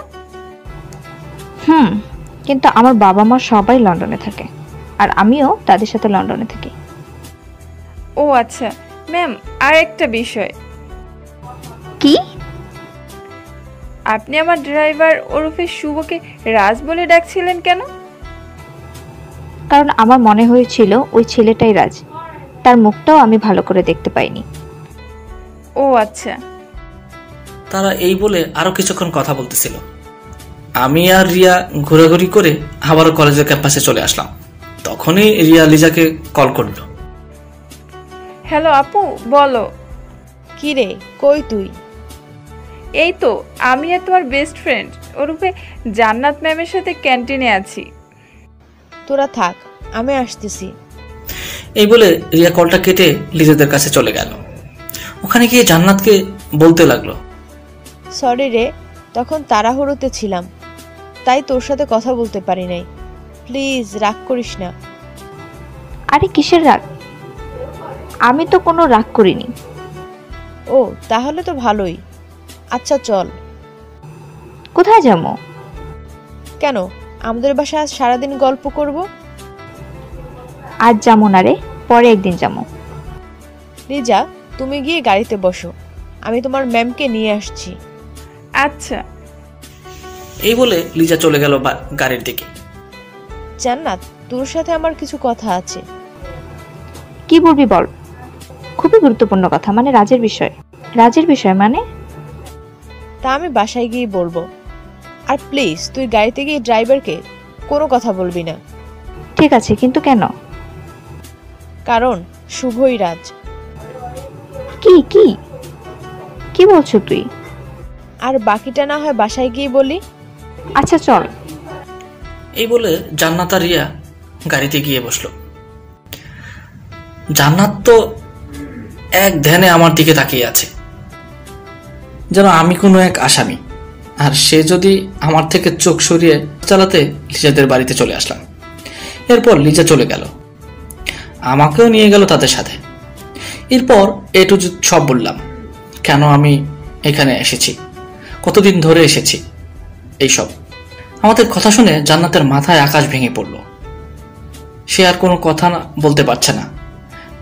কিন্তু আমার বাবা মা সবাই লন্ডনে থাকে, আর আমিও তাদের সাথে লন্ডনে থাকি। ও আচ্ছা ম্যাম, আর একটা বিষয়। কি? আপনি আমার ড্রাইভার ওরফে শুভকে রাজ বলে ডাকছিলেন কেন? কারণ আমার মনে হয়েছিল ওই ছেলেটাই রাজ। তার মুখটাও আমি ভালো করে দেখতে পাইনি। ও আচ্ছা। তারা এই বলে আরো কিছুক্ষণ কথা বলতেছিল। আমি আর রিয়া ঘোরাঘুরি করে আবারও কলেজের ক্যাম্পাসে চলে আসলাম। তখনই রিয়া লিজাকে কল করলো। হ্যালো আপু, বলো। কি রে, কই তুই? এই তো আমি আর তোমার বেস্ট ফ্রেন্ড ওরফে জান্নাত ম্যামের সাথে ক্যান্টিনে আছি। তোরা থাক, আমি আসতেছি। এই বলে রিয়া কলটা কেটে লিজাদের কাছে চলে গেল। ওখানে গিয়ে জান্নাতকে বলতে লাগলো, সরি রে, তখন তাড়াহুড়োতে ছিলাম, তাই তোর সাথে কথা বলতে পারি নাই। প্লিজ রাগ করিস না। আরে কিসের রাগ? আমি তো কোনো রাগ করিনি। ও তাহলে তো ভালোই। আচ্ছা চল। কোথায় যাবো? কেন, আমাদের বাসায় আজ সারাদিন গল্প করব। আজ যাবো না রে, পরে একদিন যাবো। লিজা, তুমি গিয়ে গাড়িতে বসো, আমি তোমার ম্যামকে নিয়ে আসছি। আচ্ছা। এই বলে লিজা চলে গেল গাড়ির দিকে। জান্নাত, তোর সাথে আমার কিছু কথা আছে। কি বলবি বল। খুবই গুরুত্বপূর্ণ কথা, মানে রাজের বিষয়। রাজের বিষয় মানে? তা আমি বাসায় গিয়ে বলবো। আর প্লিজ তুই গাড়িতে গিয়ে ড্রাইভারকে কোনো কথা বলবি না। ঠিক আছে, কিন্তু কেন? কারণ শুভই রাজ। কি কি কি বলছো তুই? আর বাকিটা না হয় বাসায় গিয়ে বলি। আচ্ছা চল। এই বলে জান্নাত আর রিয়া গাড়িতে গিয়ে বসলো। জান্নাত তো এক ধ্যানে আমার দিকে তাকিয়ে আছে, যেন আমি কোনো এক আসামি। আর সে যদি আমার থেকে চোখ সরিয়ে চালাতে লিজাদের বাড়িতে চলে আসলাম। এরপর লিজা চলে গেল, আমাকেও নিয়ে গেল তাদের সাথে। এরপর এটু সব বললাম, কেন আমি এখানে এসেছি, কতদিন ধরে এসেছি, এইসব। আমাদের কথা শুনে জান্নাতের মাথায় আকাশ ভেঙে পড়ল। সে আর কোনো কথা বলতে পারছে না।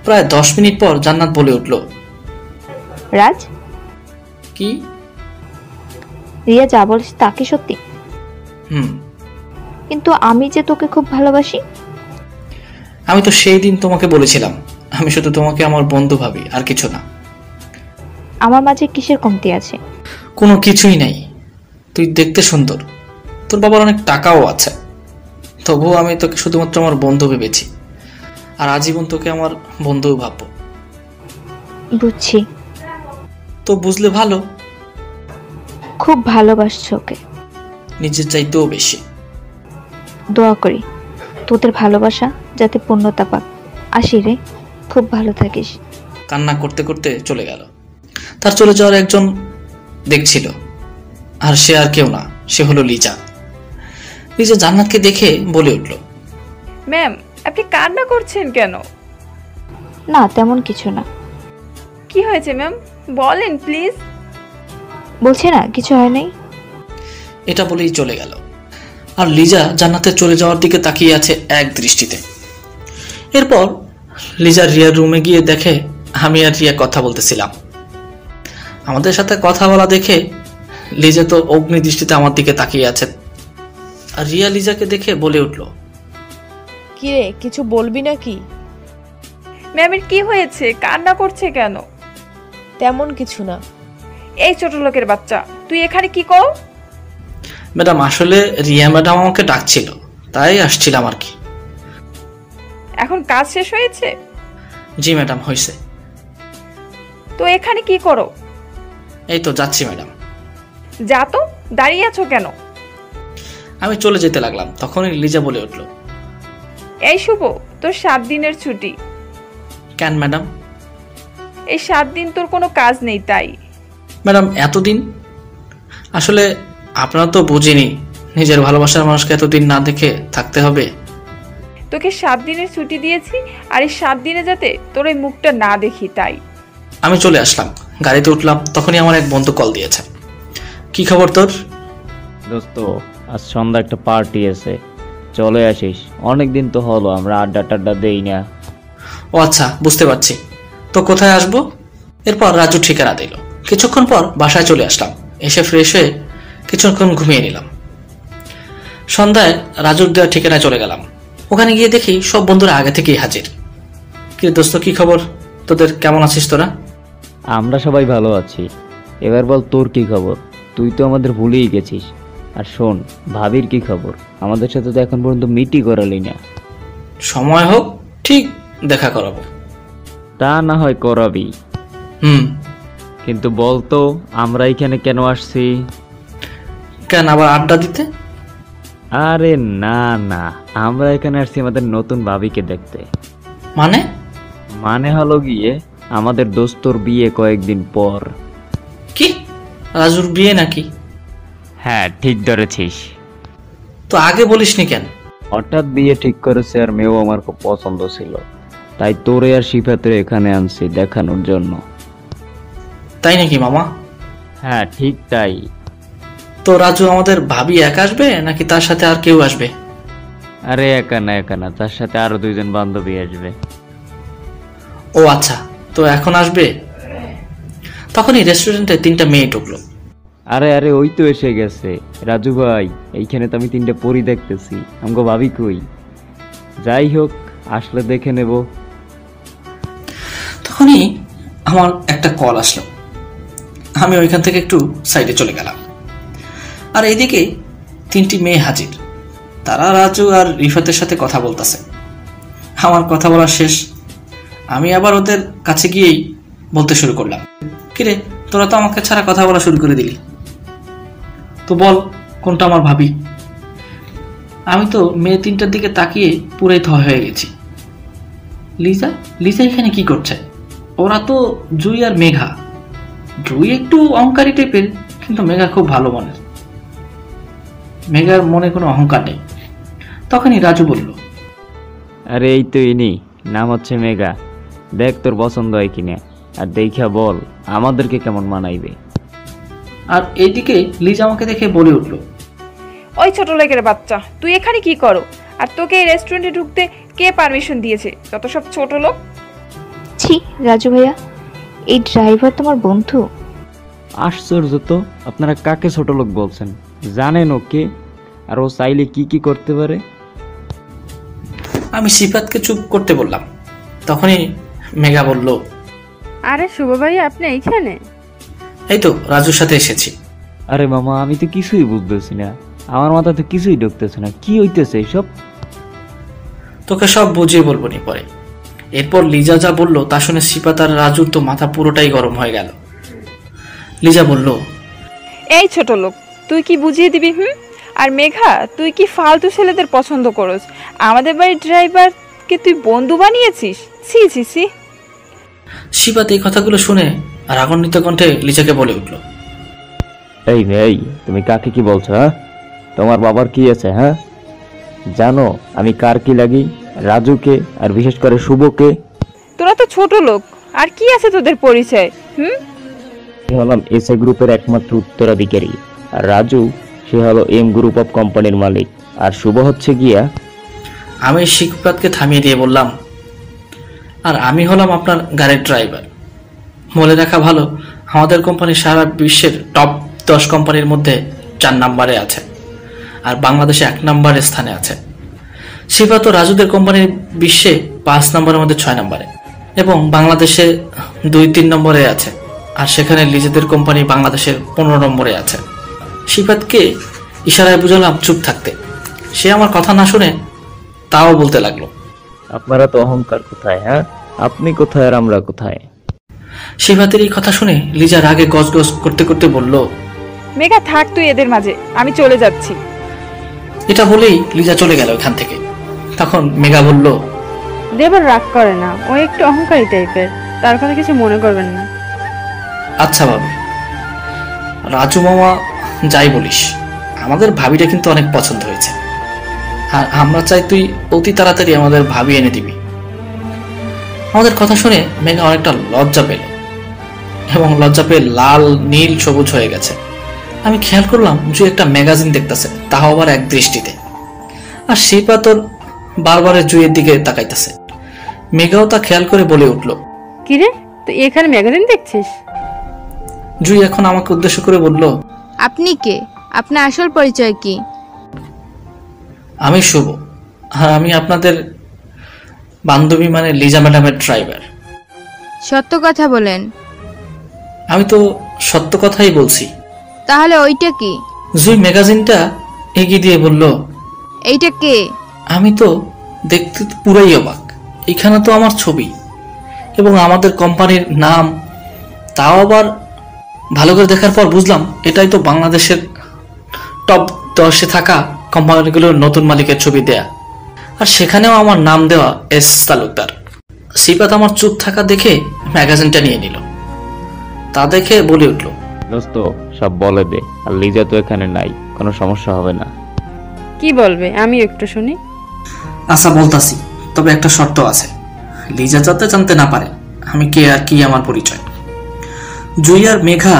প্রায় 10 মিনিট পর জান্নাত বলে উঠল, রাজ, কি? রিয়া যা বলছে তা কি সত্যি? কিন্তু আমি যে তোকে খুব ভালোবাসি। আমি তো সেই দিন তোমাকে বলেছিলাম, আমি শুধু তোমাকে আমার বন্ধু ভাবি, আর কিছু না। আমার মাঝে কিসের কমতি আছে? কোনো কিছুই নাই। তুই দেখতে সুন্দর, তোর বাবার অনেক টাকাও আছে, তবুও আমি তোকে শুধুমাত্র আমার বন্ধু ভেবেছি, আর আজীবন তোকে আমার বন্ধুও ভাববো। বুঝছি। তো বুঝলে ভালো। খুব ভালোবাসছো ওকে, নিজের চাইতেও বেশি। দোয়া করি তোদের ভালোবাসা যাতে পূর্ণতা পাক। আসি রে, খুব ভালো থাকিস। কান্না করতে করতে চলে গেল। তার চলে যাওয়ার একজন দেখছিল, আর সে আর কেউ না, সে হলো লিজা। লিজা জান্নাতকে দেখে বলে উঠল, ম্যাম আপনি কান্না করছেন কেন? না তেমন কিছু না। কি হয়েছে ম্যাম, বলেন প্লিজ। বলছি না, কিছু হয় নাই। এটা বলেই চলে গেল। আর লিজা জান্নাতের চলে যাওয়ার দিকে তাকিয়ে আছে এক দৃষ্টিতে। এরপর লিজা রিয়ার রুমে গিয়ে দেখে আমি আর রিয়া কথা বলতেছিলাম। আমাদের সাথে কথা বলা দেখে লিজা তো অগ্নি দৃষ্টিতে আমার দিকে তাকিয়ে আছে। আর রিয়া লিজাকে দেখে বলে উঠল, কি রে, কিছু বলবি নাকি? ম্যামের কি হয়েছে, কান্না করছে কেন? তেমন কিছু না। এই ছোট লোকের বাচ্চা, তুই এখানে কি কর? ম্যাডাম আসলে রিয়া ম্যাডাম আমাকে ডাকছিল, তাই আসছিলাম আর কি। এখন কাজ শেষ হয়েছে? জি ম্যাডাম, হয়েছে। তো এখানে কি করো? এই তো যাচ্ছি ম্যাডাম। যা তো, দাঁড়িয়ে আছো কেন? আমি চলে যেতে লাগলাম, তখনই লিজা বলে উঠল, এই শুভ, তোর 7 দিনের ছুটি। কেন ম্যাডাম? এই 7 দিন তোর কোনো কাজ নেই তাই। ম্যাডাম এতদিন? আসলে আপনারা তো বুঝিনি, নিজের ভালোবাসার মানুষকে এতদিন না দেখে থাকতে হবে। তোকে 7 দিনের ছুটি দিয়েছি, আর এই 7 দিনে যাতে তোর এই মুখটা না দেখি তাই। আমি চলে আসলাম, গাড়িতে উঠলাম, তখনই আমার এক বন্ধু কল দিয়েছে। কি খবর তোর? দোস্ত, আজ সন্ধ্যা একটা পার্টি আছে, চলে আসিস। অনেকদিন তো হলো আমরা আড্ডা টাড্ডা দেই না। ও আচ্ছা, বুঝতে পারছি। তো কোথায় আসবো? এরপর রাজু ঠিকানা দিল। কিছুক্ষণ পর বাসায় চলে আসলাম। এসে ফ্রেশ হয়ে কিছুক্ষণ ঘুমিয়ে নিলাম। সন্ধ্যায় রাজুর দেওয়া ঠিকানায় চলে গেলাম। ওখানে গিয়ে দেখি সব বন্ধুরা আগে থেকেই হাজির। কি দোস্ত, কি খবর তোদের? কেমন আছিস তোরা? আমরা সবাই ভালো আছি। এবার বল তোর কি খবর? তুই তো আমাদের ভুলেই গেছিস। আর শোন, ভাবির কি খবর? আমাদের সাথে তো এখন পর্যন্ত মিটই করালি না। সময় হোক ঠিক দেখা করাবো। তা না হয় করাবি, কিন্তু বলতো আমরা এখানে কেন আসছি? কেন, আবার আড্ডা দিতে? আরে না না, আমরা এখানে আসছি আমাদের নতুন ভাবিকে দেখতে। মানে হলো গিয়ে আমাদের দোস্তর বিয়ে কয়েকদিন পর। কি, রাজুর বিয়ে নাকি? হ্যাঁ, ঠিক ধরেছিস। তো আগে বলিসনি কেন? হঠাৎ বিয়ে ঠিক করেছে, আর মেয়েও আমার খুব পছন্দ ছিল, তাই তোরে আর শিফাতে এখানে আনছি দেখানোর জন্য। তাই নাকি মামা? হ্যাঁ ঠিক তাই। তো রাজু আমাদের ভাবি একা আসবে নাকি তার সাথে আর কেউ আসবে? আরে একা না, তার সাথে আরো 2 জন বান্ধবী আসবে। ও আচ্ছা, তো এখন আসবে? তখনই রেস্টুরেন্টে 3টা মেয়ে ঢুকলো। আরে ওই তো এসে গেছে। রাজু ভাই, এইখানে তো আমি 3টা পরি দেখতেছি, আমগো ভাবি কই? যাই হোক, আসলে দেখে নেব। তখনই আমার একটা কল আসলো। আমি ওইখান থেকে একটু সাইডে চলে গেলাম। আর এইদিকে 3টি মেয়ে হাজির। তারা রাজু আর রিফাতের সাথে কথা বলতেছে। আমার কথা বলা শেষ, আমি আবার ওদের কাছে গিয়েই বলতে শুরু করলাম, কিরে তোরা তো আমাকে ছাড়া কথা বলা শুরু করে দিলি, তো বল কোনটা আমার ভাবি? আমি তো মেয়ে 3টার দিকে তাকিয়ে পুরাই থ হয়ে গেছি। লিজা এখানে কি করছে? ওরা তো জুই আর মেঘা। জুই একটু অহংকারী টাইপের, কিন্তু মেঘা খুব ভালো মনের। মেঘার মনে কোনো অহংকার নেই। তখনই রাজু বলল, আরে এই তো ইনি, নাম হচ্ছে মেঘা। দেখ তোর পছন্দ হয় কিনা, আর দেখা বল আমাদেরকে কেমন মানাইবে। আর এইদিকে লিজা আমাকে দেখে বলে উঠল, ওই ছোট লোকের বাচ্চা, তুই এখানে কি করো? আর তোকে এই রেস্টুরেন্টে ঢুকতে কে পারমিশন দিয়েছে? যত সব ছোট লোক। ছি রাজু ভাইয়া, এই ড্রাইভার তোমার বন্ধু? আশ্চর্য তো, আপনারা কাকে ছোট লোক বলছেন? জানেন ও কে, আর ও চাইলে কি কি করতে পারে? আমি সিফাতকে চুপ করতে বললাম। তখনই মেঘা বলল, আরে শুভ ভাই, আপনি এইখানে? এই তো রাজুর সাথে এসেছি। আরে মামা, আমি তো কিছুই বুঝতেছি না, আমার মাথাতে কিছুই ঢুকতেছে না, কি হইতেছে এইসব? তোকে সব বুঝিয়ে বলবো নি পরে। এরপর লিজা যা বলল তা শুনে সিফাত আর রাজুর তো মাথা পুরোটাই গরম হয়ে গেল। লিজা বলল, এই ছোট লোক, তুই কি বুঝিয়ে দিবি? আর মেঘা, তুই কি ফালতু ছেলেদের পছন্দ করস? আমাদের বাড়ির ড্রাইভারকে তুই বন্ধু বানিয়েছিস? ছি ছি ছি। সিফাত এই কথাগুলো শুনে রাগান্বিত কণ্ঠে লিজাকে বলে উঠল, এই ভাই, তুমি কাকে কি বলছো? হ্যাঁ, তোমার বাবার কি আছে? হ্যাঁ, জানো আমি কার কি লাগি? রাজুকে, আর বিশেষ করে শুভকে। তোরা তো ছোট লোক, আর কি আছে তোদের পরিচয়? আমি হলাম এসএ গ্রুপের একমাত্র উত্তরাধিকারী, আর রাজু সে হলো এম গ্রুপ অফ কোম্পানির মালিক, আর শুভ হচ্ছে গিয়া। আমি সিফাতকে থামিয়ে দিয়ে বললাম, আর আমি হলাম আপনার গাড়ির ড্রাইভার। বলে রাখা ভালো, আমাদের কোম্পানি সারা বিশ্বের টপ 10 কোম্পানির মধ্যে 4 নম্বরে আছে, আর বাংলাদেশে 1 নম্বরের স্থানে আছে। সিফাত ও রাজুদের কোম্পানির বিশ্বে 5 নম্বরের মধ্যে 6 নম্বরে, এবং বাংলাদেশে 2-3 নম্বরে আছে, আর সেখানে লিজেদের কোম্পানি বাংলাদেশের 15 নম্বরে আছে। সিফাতকে ইশারায় বুঝালাম চুপ থাকতে। সে আমার কথা না শুনে তাও বলতে লাগলো, আপনারা তো অহংকার কোথায়? হ্যাঁ, আপনি কোথায় আর আমরা কোথায়? সিফাতের এই কথা শুনে লিজা রাগে গজগজ করতে করতে বলল, মেঘা থাক তুই এদের মাঝে, আমি চলে যাচ্ছি। এটা বলেই লিজা চলে গেল এখান থেকে। তখন মেঘা বলল, দেবার রাগ করে না, ও একটু অহংকারী টাইপের, তার কথা কিছু মনে করবেন না। আচ্ছা ভাবি, রাজু মামা যাই বলিস, আমাদের ভাবিটা কিন্তু অনেক পছন্দ হয়েছে, আর আমরা চাই তুই অতি তাড়াতাড়ি আমাদের ভাবি এনে দিবি। আমাদের কথা শুনে মেঘা অনেকটা লজ্জা পেল, এবং লজ্জা পেয়ে লাল নীল সবুজ হয়ে গেছে। আমি খেয়াল করলাম যে একটা ম্যাগাজিন দেখতেছে, তাও আবার এক দৃষ্টিতে, আর শিপা তোর বারবার জুইয়ের দিকে তাকাইতেছে। মেঘাও তা খেয়াল করে বলে উঠল, কিরে তুই এখানে ম্যাগাজিন দেখছিস? জুই এখন আমাকে উদ্দেশ্য করে বলল, আপনি কে? আপনার আসল পরিচয় কি? আমি শুভ, আর আমি আপনাদের বান্ধবী মানে লিজা ম্যাডামের ড্রাইভার। সত্য কথা বলেন। আমি তো সত্য কথাই বলছি। তাহলে ওইটা কি? জুই ম্যাগাজিনটা এগিয়ে দিয়ে বলল, এইটা কে? আমি তো দেখতে পুরাই অবাক। এখানে তো আমার ছবি এবং আমাদের কোম্পানির নাম, তাও আবার ভালো করে দেখার পর বুঝলাম এটাই তো বাংলাদেশের টপ 10-এ থাকা কোম্পানিগুলোর নতুন মালিকের ছবি দেয়া, আর সেখানেও আমার নাম দেওয়া এস তালুকদার। সিফাত আমার চুপ থাকা দেখে ম্যাগাজিনটা নিয়ে নিল। তা দেখে বলে উঠল, দোস্ত সব বলে দে, আর লিজা তো এখানে নাই, কোনো সমস্যা হবে না। কি বলবে আমি একটু শুনি। আচ্ছা বলতাছি, তবে একটা শর্ত আছে। লিজা যাতে জানতে না পারে আমি কে আর কি আমার পরিচয়। জুই আর মেঘা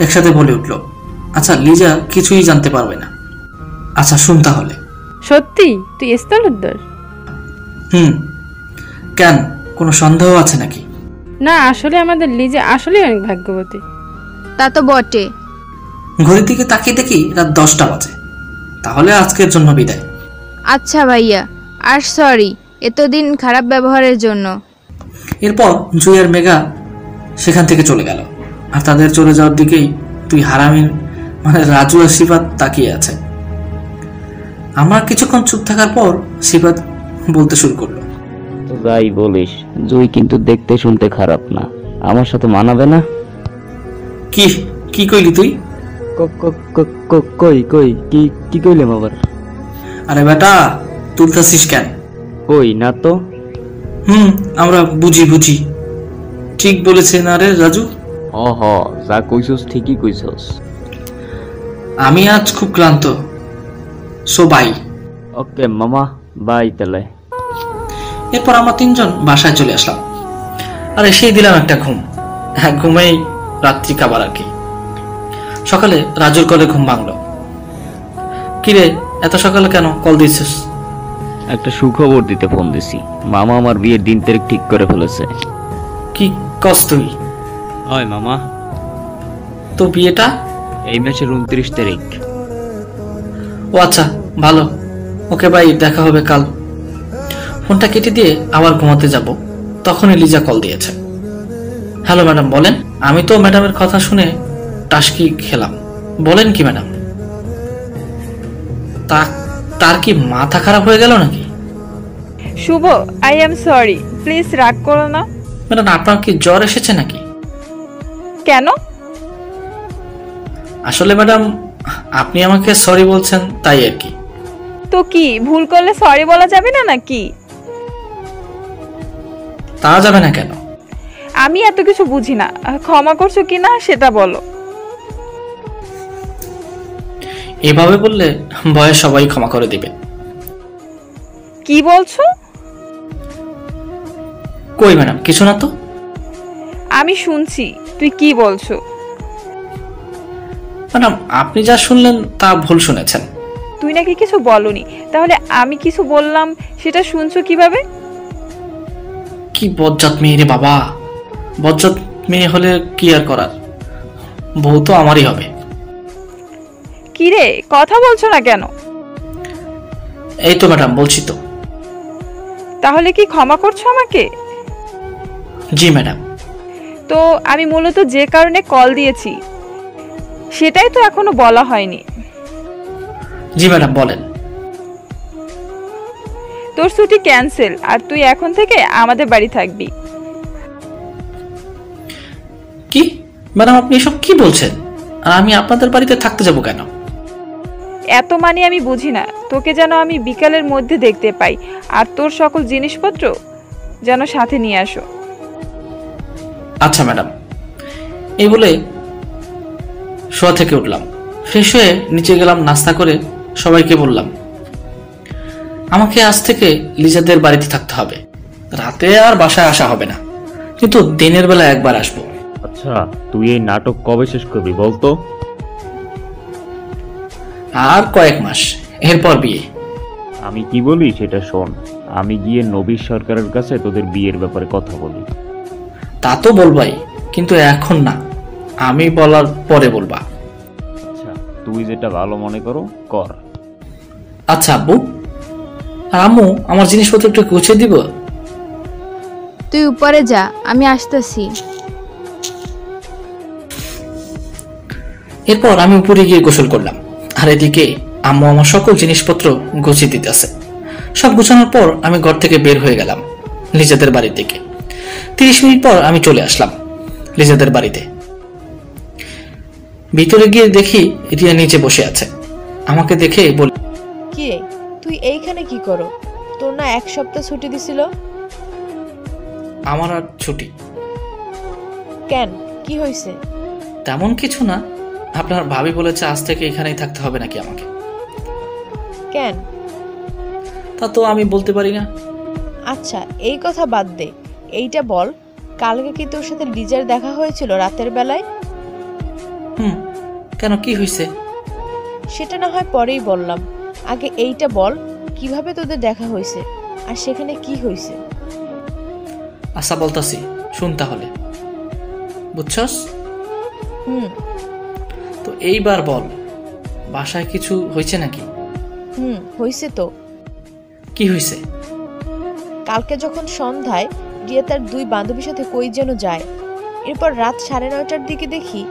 একসাথে বলে উঠল, আচ্ছা লিজা কিছুই জানতে পারবে না। আচ্ছা শুন তাহলে। সত্যি তুই এস তালুকদার? কেন, কোনো সন্দেহ আছে নাকি? না, আসলে আমাদের লিজা আসলে অনেক ভাগ্যবতী। তা তো বটে। ঘড়ির দিকে তাকিয়ে দেখি রাত 10টা বাজে। তাহলে আজকের জন্য বিদায়। আচ্ছা ভাইয়া, আর সরি এতদিন খারাপ ব্যবহারের জন্য। এরপর জুই আর মেঘা সেখান থেকে চলে গেল, আর তাদের চলে যাওয়ার দিকেই তুই হারামিন মানে রাজু আর সিফাত তাকিয়ে আছে। আমার কিছুক্ষণ চুপ থাকার পর সিফাত বলতে শুরু করলো, তো যাই বলিস, জুই কিন্তু দেখতে শুনতে খারাপ না, আমার সাথে মানাবে না? কি কি কইলি তুই? কই কই কি কি কইলাম আবার? আরে বেটা তুলতাছিস কেন? কই না তো। আমরা বুঝি ঠিক বলেছে না রে রাজু? হ যা কইছস ঠিকই কইছস। আমি আজ খুব ক্লান্ত, সো বাই। ওকে মামা, বাই তাহলে। এরপর আমরা তিনজন বাসায় চলে আসলাম, আর এসেই দিলাম একটা ঘুম। ঘুমেই রাত্রি খাবার আর কি। সকালে রাজুর কলে ঘুম ভাঙলো। কিরে এত সকালে কেন কল দিছিস? একটা সুখবর দিতে ফোন দিছি। মামা আমার বিয়ের দিন তারিখ ঠিক করে ফেলেছে। কি কস তুই? হয় মামা। তো বিয়েটা? এই মাসের 29 তারিখ। ও আচ্ছা, ভালো। ওকে ভাই, দেখা হবে কাল। ফোনটা কেটে দিয়ে আবার ঘুমাতে যাব, তখনই লিজা কল দিয়েছে। হ্যালো ম্যাডাম, বলেন। আমি তো ম্যাডামের কথা শুনে টাসকি খেলাম। বলেন কি ম্যাডাম? তার কি মাথা খারাপ হয়ে গেল নাকি? শুভ, আই এম সরি, প্লিজ রাগ করো না। ম্যাডাম আপনার কি জ্বর এসেছে নাকি? কেন? আসলে ম্যাডাম আপনি আমাকে সরি বলছেন তাই আর কি। তো কি ভুল করলে সরি বলা যাবে না নাকি? তা যাবে না কেন? আমি এত কিছু বুঝি না, ক্ষমা করছো কিনা সেটা বলো। এভাবে বললে ভয়ে সবাই ক্ষমা করে দিবে। কি বলছো? কই ম্যাডাম, কিছু না তো। আমি শুনছি তুই কি বলছো। ম্যাডাম আপনি যা শুনলেন তা ভুল শুনেছেন। তুই নাকি কিছু বলনি, তাহলে আমি কিছু বললাম সেটা শুনছো কিভাবে? কি বজ্জাত মেয়ে রে বাবা। বজ্জাত মেয়ে হলে কি আর করার, বউ তো আমারই হবে। কি রে, কথা বলছো না কেন? এই তো ম্যাডাম বলছি তো। তাহলে কি ক্ষমা করছো আমাকে? জি ম্যাডাম। তো আমি মূলত যে কারণে কল দিয়েছি সেটাই তো এখনো বলা হয়নি। জি ম্যাডাম বলেন। তোর ছুটি ক্যান্সেল, আর তুই এখন থেকে আমাদের বাড়ি থাকবি। কি ম্যাডাম আপনি এসব কি বলছেন? আর আমি আপনাদের বাড়িতে থাকতে যাব কেন? এত মানে আমি বুঝি না। তোকে যেন আমি বিকালের মধ্যে দেখতে পাই, আর তোর সকল জিনিসপত্র যেন সাথে নিয়ে আসো। আচ্ছা ম্যাডাম। এই বলে শোয়া থেকে উঠলাম, ফ্রেশ হয়ে নিচে গেলাম, নাস্তা করে সবাইকে বললাম আমাকে আজ থেকে লিজাদের বাড়িতে থাকতে হবে। রাতে আর বাসায় আসা হবে না, কিন্তু দিনের বেলা একবার আসবো। আচ্ছা তুই এই নাটক কবে শেষ করবি বলতো? আর কয়েক মাস, এরপর বিয়ে। আমি কি বলি সেটা শোন। আমি গিয়ে নবীর সরকারের কাছে তোদের বিয়ের ব্যাপারে কথা বলি। তা তো বলবাই, কিন্তু এখন না, আমি বলার পরে বলবা। আচ্ছা তুই যেটা ভালো মনে করো কর। আচ্ছা আব্বু, আর আম্মু আমার জিনিসপত্র একটু গুছিয়ে দিব? তুই উপরে যা, আমি আসতেছি। এরপর আমি উপরে গিয়ে গোসল করলাম, আর এদিকে আম্মু আমার সকল জিনিসপত্র গুছিয়ে দিতেছে। সব গুছানোর পর আমি ঘর থেকে বের হয়ে গেলাম লিজাদের বাড়ির দিকে। 30 মিনিট পর আমি চলে আসলাম লিজাদের বাড়িতে। ভিতরে গিয়ে দেখি রিয়া নিচে বসে আছে। আমাকে দেখে বলে, কি রে, তুই এইখানে কি করো? তোর না 1 সপ্তাহ ছুটি দিছিল? আমার আর ছুটি? কেন, কি হয়েছে? তেমন কিছু না, আপনার ভাবি বলেছে আজ থেকে এখানেই থাকতে হবে নাকি আমাকে। কেন? তা তো আমি বলতে পারি না। আচ্ছা এই কথা বাদ দে, এইটা বল, কালকে কি তোর সাথে লিজার দেখা হয়েছিল রাতের বেলায়? কেন, কি হয়েছে? সেটা না হয় পরেই বললাম, আগে এইটা বল, কিভাবে তোদের দেখা হয়েছে আর সেখানে কি হয়েছে? আচ্ছা বলতাছি, শুন তাহলে, বুঝছস? তো এইবার বল, বাসায় কিছু হয়েছে নাকি? হয়েছে তো। কি হয়েছে? কালকে যখন সন্ধ্যায় রিয়া তার 2 বান্ধবীর সাথে কই যেন যায়, এরপর রাত 9:30টার দিকে দেখি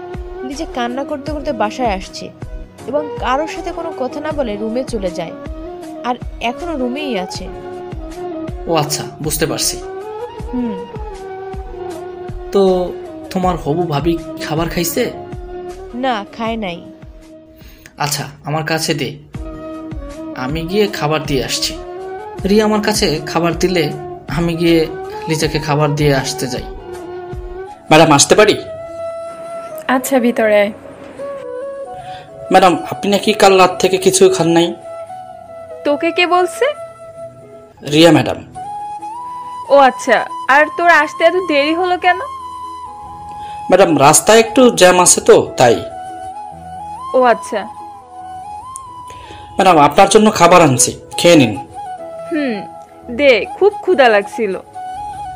লিজা কান্না করতে করতে বাসায় আসছে এবং কারোর সাথে কোনো কথা না বলে রুমে চলে যায়, আর এখনো রুমেই আছে। ও আচ্ছা, বুঝতে পারছি। হুম। তো তোমার হবু ভাবি খাবার খাইছে? না, খায় নাই। আচ্ছা, আমার কাছে দে, আমি গিয়ে খাবার দিয়ে আসছি। রিয়া আমার কাছে খাবার দিলে আমি গিয়ে লিজাকে খাবার দিয়ে আসতে যাই। ম্যাডাম, আসতে পারি? আচ্ছা, ভিতরে আয়। ম্যাডাম, আপনি নাকি কাল রাত থেকে কিছু খান নাই? তোকে কে বলছে? রিয়া ম্যাডাম। ও আচ্ছা, আর তোর আসতে এত দেরি হলো কেন? ম্যাডাম, রাস্তায় একটু জ্যাম আছে তো তাই। ও আচ্ছা। ম্যাডাম, আপনার জন্য খাবার আনছি, খেয়ে নিন। দে, খুব ক্ষুধা লাগছিল।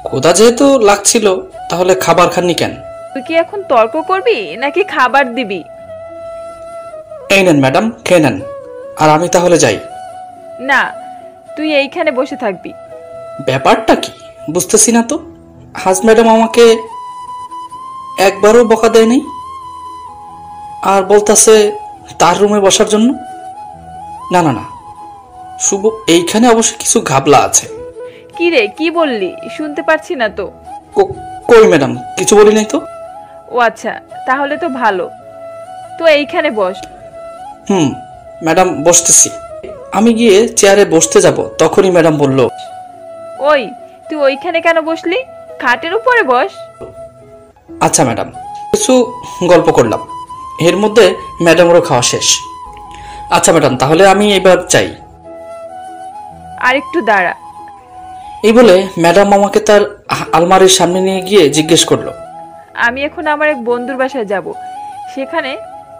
ক্ষুধা যেহেতু লাগছিল, তাহলে খাবার খাননি কেন? তুই কি এখন তর্ক করবি নাকি খাবার দিবি? এই নেন ম্যাডাম, খেয়ে নেন, আর আমি তাহলে যাই। না, তুই এইখানে বসে থাকবি। ব্যাপারটা কি বুঝতেছি না তো। আজ ম্যাডাম আমাকে একবারও বকা দেয়নি, আর বলতেছে তার রুমে বসার জন্য। না না না, শুভ এইখানে অবশ্য কিছু ঘাবলা আছে। কি রে, কি বললি? শুনতে পারছি না তো। কই ম্যাডাম, কিছু বলি নাই তো। ও আচ্ছা, তাহলে তো ভালো। তো এইখানে বস। ম্যাডাম, বসতেছি। আমি গিয়ে চেয়ারে বসতে যাব, তখনই ম্যাডাম বলল, ওই তুই ওইখানে কেন বসলি? খাটের উপরে বস। আচ্ছা ম্যাডাম। কিছু গল্প করলাম, এর মধ্যে ম্যাডামেরও খাওয়া শেষ। আচ্ছা ম্যাডাম, তাহলে আমি এবার চাই। আর একটু দাঁড়া। এই বলে ম্যাডাম আমাকে তার আলমারির সামনে নিয়ে গিয়ে জিজ্ঞেস করলো, আমি এখন আমার এক বন্ধুর বাসায় যাব, সেখানে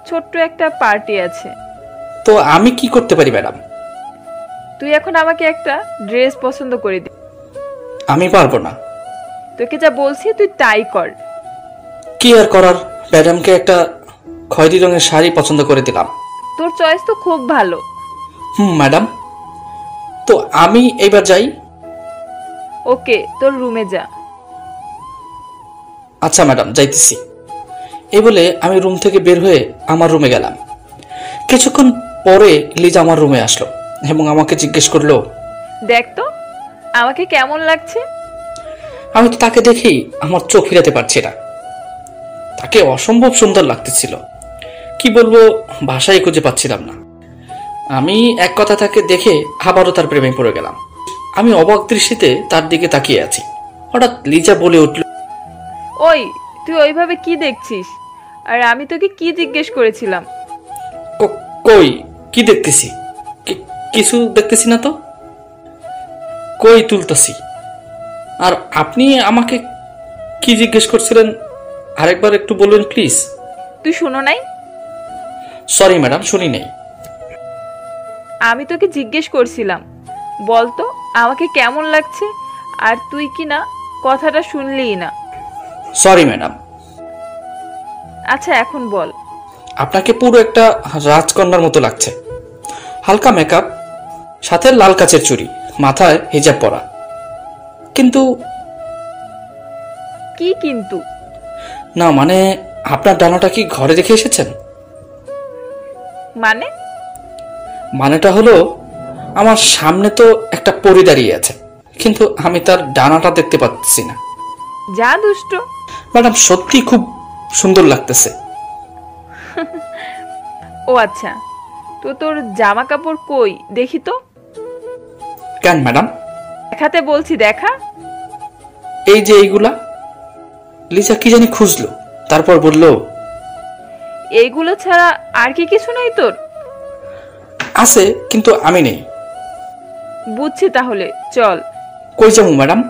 ছোট্ট একটা পার্টি আছে। তো আমি কি করতে পারি ম্যাডাম? তুই এখন আমাকে একটা ড্রেস পছন্দ করে দে। আমি পারবো না। তোকে যা বলছি তুই তাই কর। কি আর করার, ম্যাডামকে একটা খয়েরি রঙের শাড়ি পছন্দ করে দিলাম। তোর চয়েস তো খুব ভালো। ম্যাডাম, তো আমি এইবার যাই। ওকে, তোর রুমে যা। আচ্ছা ম্যাডাম, যাইতেছি। এই বলে আমি রুম থেকে বের হয়ে আমার রুমে গেলাম। কিছুক্ষণ পরে লিজা আমার রুমে আসলো এবং আমাকে জিজ্ঞেস করলো, দেখ তো আমাকে কেমন লাগছে। আমি তো তাকে দেখেই আমার চোখ ফিরাতে পারছি না। তাকে অসম্ভব সুন্দর লাগতেছিল, কি বলবো ভাষাই খুঁজে পাচ্ছিলাম না। আমি এক কথা তাকে দেখে আবারও তার প্রেমে পড়ে গেলাম। আমি অবাক দৃষ্টিতে তার দিকে তাকিয়ে আছি। হঠাৎ লিজা বলে উঠল, ওই তুই ওইভাবে কি দেখছিস? আর আমি তোকে কি জিজ্ঞেস করেছিলাম? কই কি দেখতেছি? কিছু দেখতেছি না তো। কই তুলতেছি। আর আপনি আমাকে কি জিজ্ঞেস করছিলেন আরেকবার একটু বলবেন প্লিজ? তুই শুনো নাই? সরি ম্যাডাম, শুনি নাই। আমি তোকে জিজ্ঞেস করছিলাম বলতো আমাকে কেমন লাগছে, আর তুই কি না কথাটা শুনলিই না। Sorry madam. আচ্ছা এখন বল। আপনাকে পুরো একটা রাজকন্যার মতো লাগছে। হালকা মেকআপ, সাথে লাল কাচের চুড়ি, মাথায় হিজাব পরা। কিন্তু কি কিন্তু? না মানে আপনার ডানাটা কি ঘরে রেখে এসেছেন? মানে? মানেটা হলো আমার সামনে তো একটা পরী দাঁড়িয়ে আছে, কিন্তু আমি তার ডানাটা দেখতে পাচ্ছি না। যা দুষ্ট। ম্যাডাম সত্যি খুব সুন্দর লাগতেছে। ও আচ্ছা, তো তোর জামা কাপড় কই দেখি তো। কেন ম্যাডাম? দেখাতে বলছি, দেখা। এই যে এইগুলা। লিজা কি জানি খুঁজলো, তারপর বলল, এইগুলো ছাড়া আর কি কিছু নেই তোর? আছে, কিন্তু আমি নেই। বুঝছি, তাহলে চল। কই যাবো ম্যাডাম?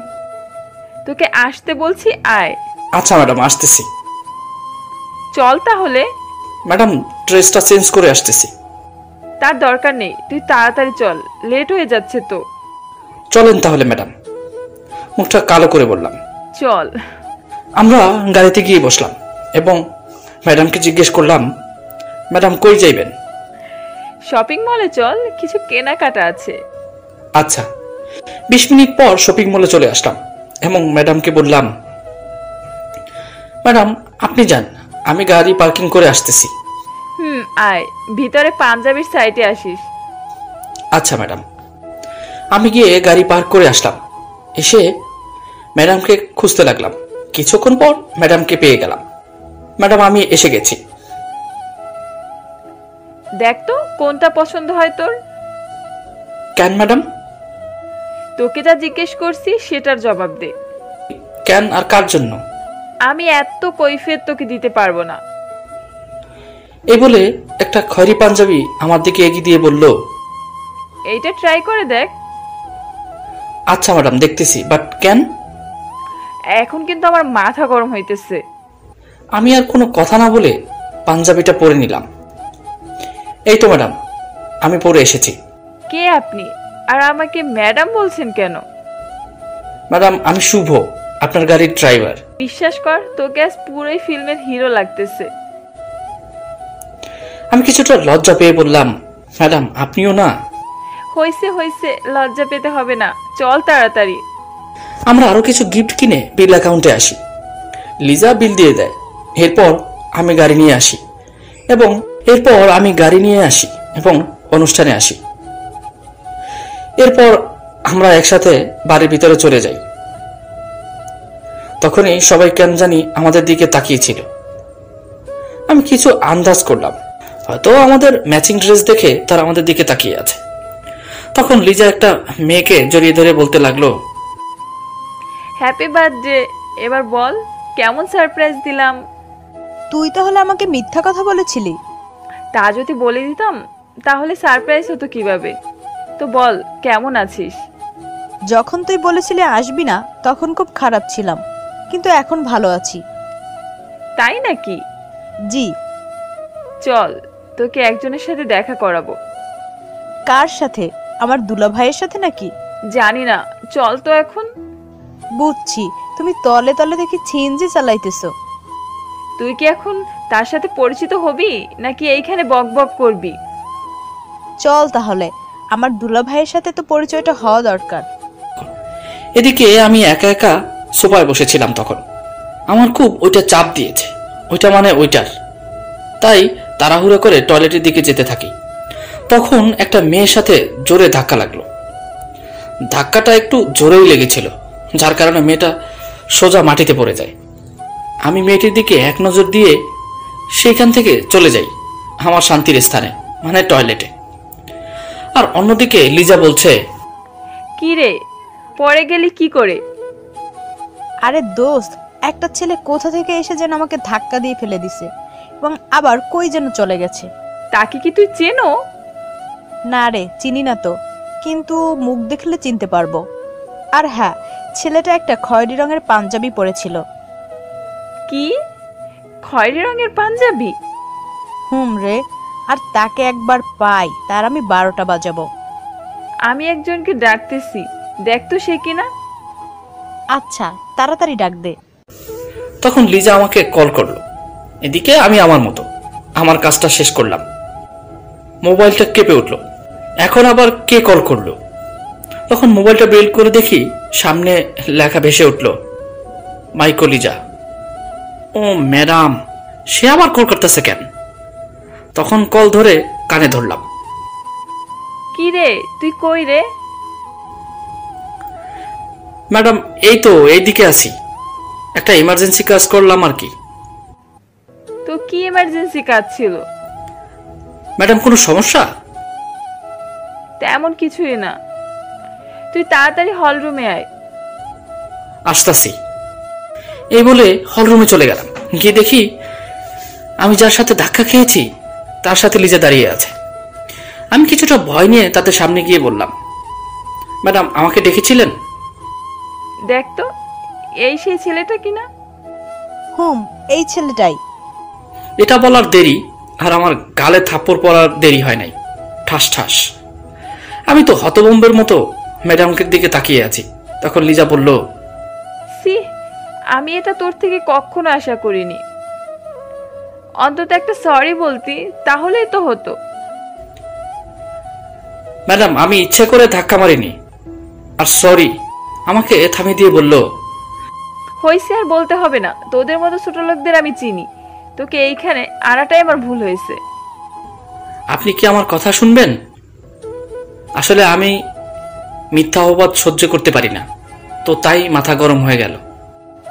তোকে আসতে বলছি, আয়। আচ্ছা ম্যাডাম, আসতেছি। চল তাহলে। ম্যাডাম ড্রেসটা চেঞ্জ করে আসতেছি। তার দরকার নেই, তুই তাড়াতাড়ি চল, লেট হয়ে যাচ্ছে তো। চলেন তাহলে ম্যাডাম। মুখটা কালো করে বললাম। চল। আমরা গাড়িতে গিয়ে বসলাম এবং ম্যাডামকে জিজ্ঞেস করলাম, ম্যাডাম কই যাইবেন? শপিং মলে চল, কিছু কেনাকাটা আছে। আচ্ছা। 20 মিনিট পর শপিং মলে চলে আসলাম এবং ম্যাডামকে বললাম, ম্যাডাম আপনি যান, আমি গাড়ি পার্কিং করে আসতেছি। আয়, ভিতরে পাঞ্জাবির সাইডে আসিস। আচ্ছা ম্যাডাম। আমি গিয়ে গাড়ি পার্ক করে আসলাম। এসে ম্যাডামকে খুঁজতে লাগলাম। কিছুক্ষণ পর ম্যাডামকে পেয়ে গেলাম। ম্যাডাম আমি এসে গেছি। দেখ তো কোনটা পছন্দ হয় তোর। কেন ম্যাডাম? তোকে যা জিজ্ঞেস করছি সেটার জবাব দে। কেন আর কার জন্য? আমি এত কৈফিয়ত তোকে দিতে পারবো না। এই বলে একটা খয়েরি পাঞ্জাবি আমার দিকে এগিয়ে দিয়ে বলল, এইটা ট্রাই করে দেখ। আচ্ছা ম্যাডাম, দেখতেছি, বাট কেন? এখন কিন্তু আমার মাথা গরম হইতেছে। আমি আর কোনো কথা না বলে পাঞ্জাবিটা পরে নিলাম। এই তো ম্যাডাম, আমি পরে এসেছি। কে আপনি, আর আমাকে ম্যাডাম বলছেন কেন? ম্যাডাম আমি শুভ, আপনার গাড়ির ড্রাইভার। বিশ্বাস কর, তোকে আজ পুরোই ফিল্মের হিরো লাগতেছে। আমি কিছুটা লজ্জা পেয়ে বললাম, ম্যাডাম আপনিও না। হইছে হইছে, লজ্জা পেতে হবে না, চল তাড়াতাড়ি। আমরা আরো কিছু গিফট কিনে বিল অ্যাকাউন্টে আসি। লিজা বিল দিয়ে দেয়। এরপর আমি গাড়ি নিয়ে আসি এবং অনুষ্ঠানে আসি। এরপর আমরা একসাথে বাড়ির ভিতরে চলে যাই। তখনই সবাই কেন জানি আমাদের দিকে তাকিয়েছিল। আমি কিছু আন্দাজ করলাম, হয়তো আমাদের ম্যাচিং ড্রেস দেখে তারা আমাদের দিকে তাকিয়ে আছে। তখন লিজা একটা মেয়েকে জড়িয়ে ধরে বলতে লাগলো, হ্যাপি বার্থডে। এবার বল, কেমন সারপ্রাইজ দিলাম? তুই তাহলে আমাকে মিথ্যা কথা বলেছিলি? তা যদি বলে দিতাম তাহলে সারপ্রাইজ হতো কিভাবে? তো বল, কেমন আছিস? যখন তুই বলেছিলি আসবি না তখন খুব খারাপ ছিলাম, কিন্তু এখন ভালো আছি। তাই নাকি? জি। চল, তোকে একজনের সাথে দেখা করাবো। কার সাথে? আমার দুলা ভাইয়ের সাথে নাকি? জানি না, চল তো এখন। বুঝছি, তুমি তলে তলে দেখি ছিনজি চালাইতেছো। তুই কি এখন তার সাথে পরিচিত হবি নাকি এইখানে বক বক করবি? চল তাহলে, আমার দুলা ভাইয়ের সাথে তো পরিচয়টা হওয়া দরকার। এদিকে আমি একা একা সোফায় বসেছিলাম। তখন আমার খুব ওইটা চাপ দিয়েছে, ওইটার। তাই তাড়াহুড়ো করে টয়লেটের দিকে যেতে থাকি। তখন একটা মেয়ের সাথে জোরে ধাক্কা লাগলো। ধাক্কাটা একটু জোরেই লেগেছিল, যার কারণে মেয়েটা সোজা মাটিতে পড়ে যায়। আমি মেয়েটির দিকে এক নজর দিয়ে সেখান থেকে চলে যাই আমার শান্তির স্থানে, মানে টয়লেটে। আর অন্যদিকে লিজা বলছে, কি রে, পড়ে গেলি কি করে? আরে দোস্ত, একটা ছেলে কোথা থেকে এসে যেন আমাকে ধাক্কা দিয়ে ফেলে দিছে এবং আবার কই যেন চলে গেছে। তাকে কি তুই চেনো? না রে, চিনি না তো, কিন্তু মুখ দেখলে চিনতে পারবো। আর হ্যাঁ, ছেলেটা একটা খয়েরি রঙের পাঞ্জাবি পরেছিল। কি? খয়েরি রঙের পাঞ্জাবি? রে, আর তাকে একবার পাই তার আমি 12টা বাজাবো। আমি একজনকে ডাকতেছি, দেখ তো সে কিনা। আচ্ছা, তাড়াতাড়ি ডাক দে। তখন লিজা আমাকে কল করলো। এদিকে আমি আমার মতো আমার কাজটা শেষ করলাম। মোবাইলটা কেঁপে উঠল। এখন আবার কে কল করলো? তখন মোবাইলটা বের করে দেখি সামনে লেখা ভেসে উঠল, মাইকো লিজা। ও ম্যাডাম, সে আবার কল করতেছে কেন? তখন কল ধরে কানে ধরলাম। কি রে, তুই কই রে? ম্যাডাম, এই তো এইদিকে আছি, একটা ইমার্জেন্সি কাজ করলাম আর কি। তো কি এমার্জেন্সি কাজ ছিল? ম্যাডাম, কোনো সমস্যা? তেমন কিছুই না, তুই তাড়াতাড়ি হল রুমে আয়। আসতাছি। এই বলে হল রুমে চলে গেলাম। গিয়ে দেখি আমি যার সাথে ধাক্কা খেয়েছি তার সাথে লিজা দাঁড়িয়ে আছে। আমি কিছুটা ভয় নিয়ে তাদের সামনে গিয়ে বললাম, ম্যাডাম, আমাকে ডেকেছিলেন? দেখ তো, এই সেই ছেলেটা কিনা? এই ছেলেটাই। এটা বলার দেরি আর আমার গালে থাপ্পড় পড়ার দেরি হয় নাই। ঠাস ঠাস। আমি তো হতভম্বের মতো ম্যাডামকে দিকে তাকিয়ে আছি। তখন লিজা বলল, সি, আমি এটা তোর থেকে কখনো আশা করিনি। অন্তত একটা সরি বলতি, তাহলেই তো হতো। ম্যাডাম, আমি ইচ্ছে করে ধাক্কা মারিনি। আর সরি আমাকে থামিয়ে দিয়ে বলল, হয়েছে, আর বলতে হবে না। তোদের মতো ছোট লোকদের আমি চিনি। তোকে এইখানে আনাটাই আমার ভুল হয়েছে। আপনি কি আমার কথা শুনবেন? আসলে আমি মিথ্যা অপবাদ সহ্য করতে পারি না, তো তাই মাথা গরম হয়ে গেল।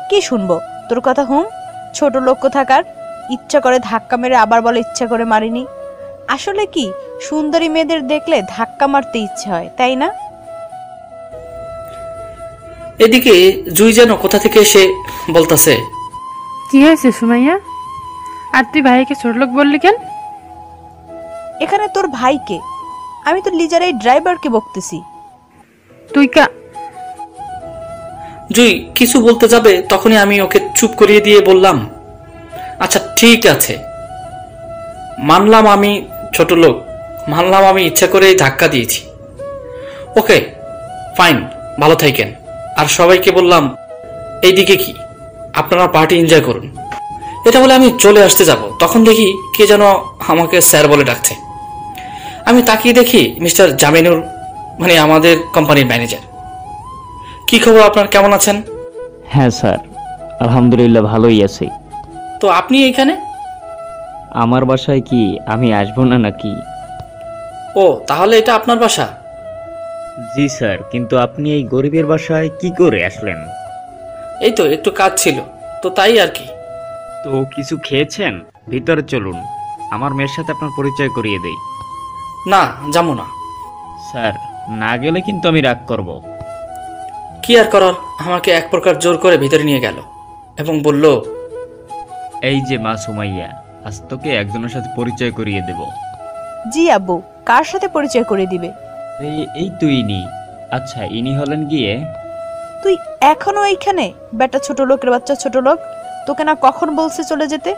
কি শুনবো তোর কথা? ছোট লোক থাকার ইচ্ছা করে ধাক্কা মেরে আবার বলে ইচ্ছা করে মারিনি। আসলে কি, সুন্দরী মেয়েদের দেখলে ধাক্কা মারতে ইচ্ছে হয়, তাই না? এদিকে জুই যেন কোথা থেকে এসে বলতাছে, কি হয়েছে সুমাইয়া? আর তুই ভাইকে ছোট লোক বললি কেন? এখানে তোর ভাইকে, আমি তো লিজার এই ড্রাইভারকে বকতেছি। তুই জুই কিছু বলতে যাবে, তখনই আমি ওকে চুপ করিয়ে দিয়ে বললাম, আচ্ছা ঠিক আছে, মানলাম আমি ছোট লোক, মানলাম আমি ইচ্ছা করেই ধাক্কা দিয়েছি। ওকে ফাইন, ভালো থাকেন। আর সবাইকে বললাম, এইদিকে কি, আপনারা পার্টি এনজয় করুন। এটা বলে আমি চলে আসতে যাব, তখন দেখি কে যেন আমাকে স্যার বলে ডাকছে। আমি তাকিয়ে দেখি মিস্টার জামিনুর, মানে আমাদের কোম্পানির ম্যানেজার। কি খবর আপনার, কেমন আছেন? হ্যাঁ স্যার, আলহামদুলিল্লাহ ভালোই আছি। তো আপনি এখানে? আমার বাসায় কি আমি আসবো না নাকি? ও, তাহলে এটা আপনার বাসা? জি স্যার, কিন্তু আপনি এই গরিবের বাসায় কি করে আসলেন? এই তো একটু কাজ ছিল, তো তাই আর কি। তো কিছু খেয়েছেন? ভিতরে চলুন, আমার মেয়ের সাথে আপনার পরিচয় করিয়ে দেই। না, যাবো না। স্যার, না গেলে কিন্তু আমি রাগ করব। কি আর করার, আমাকে এক প্রকার জোর করে ভিতরে নিয়ে গেল এবং বলল, এই যে মা সুমাইয়া, আজ তোকে একজনের সাথে পরিচয় করিয়ে দেব। জি আব্বু, কার সাথে পরিচয় করে দিবে? এই তুই ইনি। আচ্ছা, ইনি হলেন গিয়ে। তুই এখনো এইখানে? বেটা ছোট লোকের বাচ্চা ছোট লোক, তোকে না কখন বলছে চলে যেতে?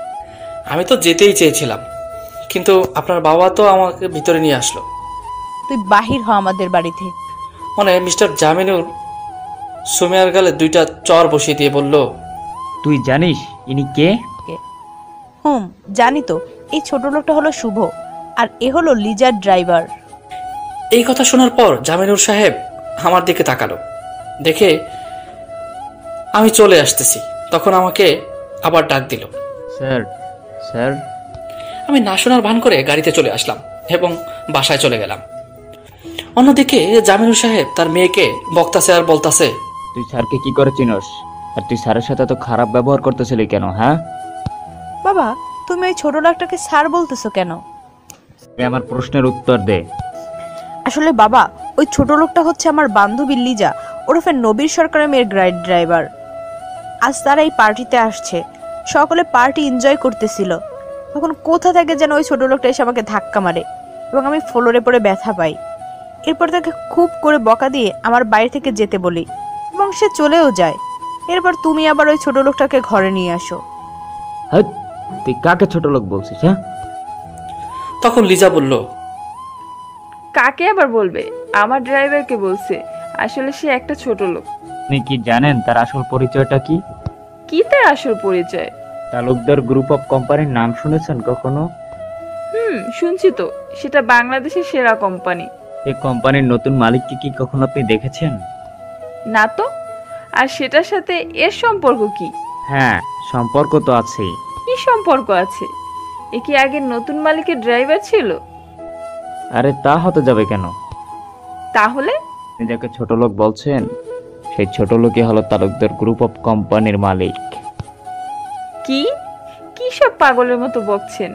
আমি তো যেতেই চেয়েছিলাম, কিন্তু আপনার বাবা তো আমাকে ভিতরে নিয়ে আসলো। তুই বাহির হ আমাদের বাড়িতে। মানে মিস্টার জামিনুর সুমিয়ার গালে দুইটা চর বসিয়ে দিয়ে বলল, তুই জানিস ইনি কে? জানি তো। এই ছোট লোকটা হলো শুভ, আর এ হলো লিজার ড্রাইভার। এই কথা শোনার পর জামিনুর সাহেব আমার দিকে তাকালো, দেখে আমি চলে আসতেছি। তখন আমাকে আবার ডাক দিল, স্যার। স্যার, আমি না শোনার ভান করে গাড়িতে চলে আসলাম এবং বাসায় চলে গেলাম। অন্যদিকে জামিনুর সাহেব তার মেয়েকে বকতাছে আর বলতাছে, তুই স্যারকে কি করে চিনস? আর তুই স্যারের সাথে তো খারাপ ব্যবহার করতেছিলি কেন? হ্যাঁ বাবা, তুমি ওই ছোট লোকটাকে স্যার বলতেছো কেন? আমার প্রশ্নের উত্তর দে। আসলে বাবা, ওই ছোট লোকটা হচ্ছে আমার বান্ধবী লিজা, ওরফে নবীর সরকারের মেয়ের গাইড ড্রাইভার। আজ তারা এই পার্টিতে আসছে, সকলে পার্টি এনজয় করতেছিল। তখন কোথা থেকে যেন ওই ছোট লোকটা এসে আমাকে ধাক্কা মারে এবং আমি ফ্লোরে পড়ে ব্যথা পাই। এরপর তাকে খুব করে বকা দিয়ে আমার বাইরে থেকে যেতে বলি এবং সে চলেও যায়। এরপর তুমি আবার ওই ছোট লোকটাকে ঘরে নিয়ে আসো। হ্যাঁ, তুই কাকে ছোট লোক বলছিস? হ্যাঁ, তখন লিজা বলল, কাকে আবার বলবে? আমার ড্রাইভারকে বলছে। আসলে সে একটা ছোট লোক। আপনি কি জানেন তার আসল পরিচয়টা কি? কি তার আসল পরিচয়? তালুকদার গ্রুপ অফ কোম্পানির নাম শুনেছেন কখনো? শুনছি তো, সেটা বাংলাদেশের সেরা কোম্পানি। এই কোম্পানির নতুন মালিককে কি কখনো আপনি দেখেছেন? না তো, আর সেটার সাথে এর সম্পর্ক কি? হ্যাঁ, সম্পর্ক তো আছেই। কি সম্পর্ক আছে? এ কি আগের নতুন মালিকের ড্রাইভার ছিল? আরে তা হতে যাবে কেন? তাহলে আপনি যাকে ছোট লোক বলছেন, সেই ছোট লোকই হলো তালুকদার গ্রুপ অফ কোম্পানির মালিক। কি কি সব পাগলের মতো বকছেন?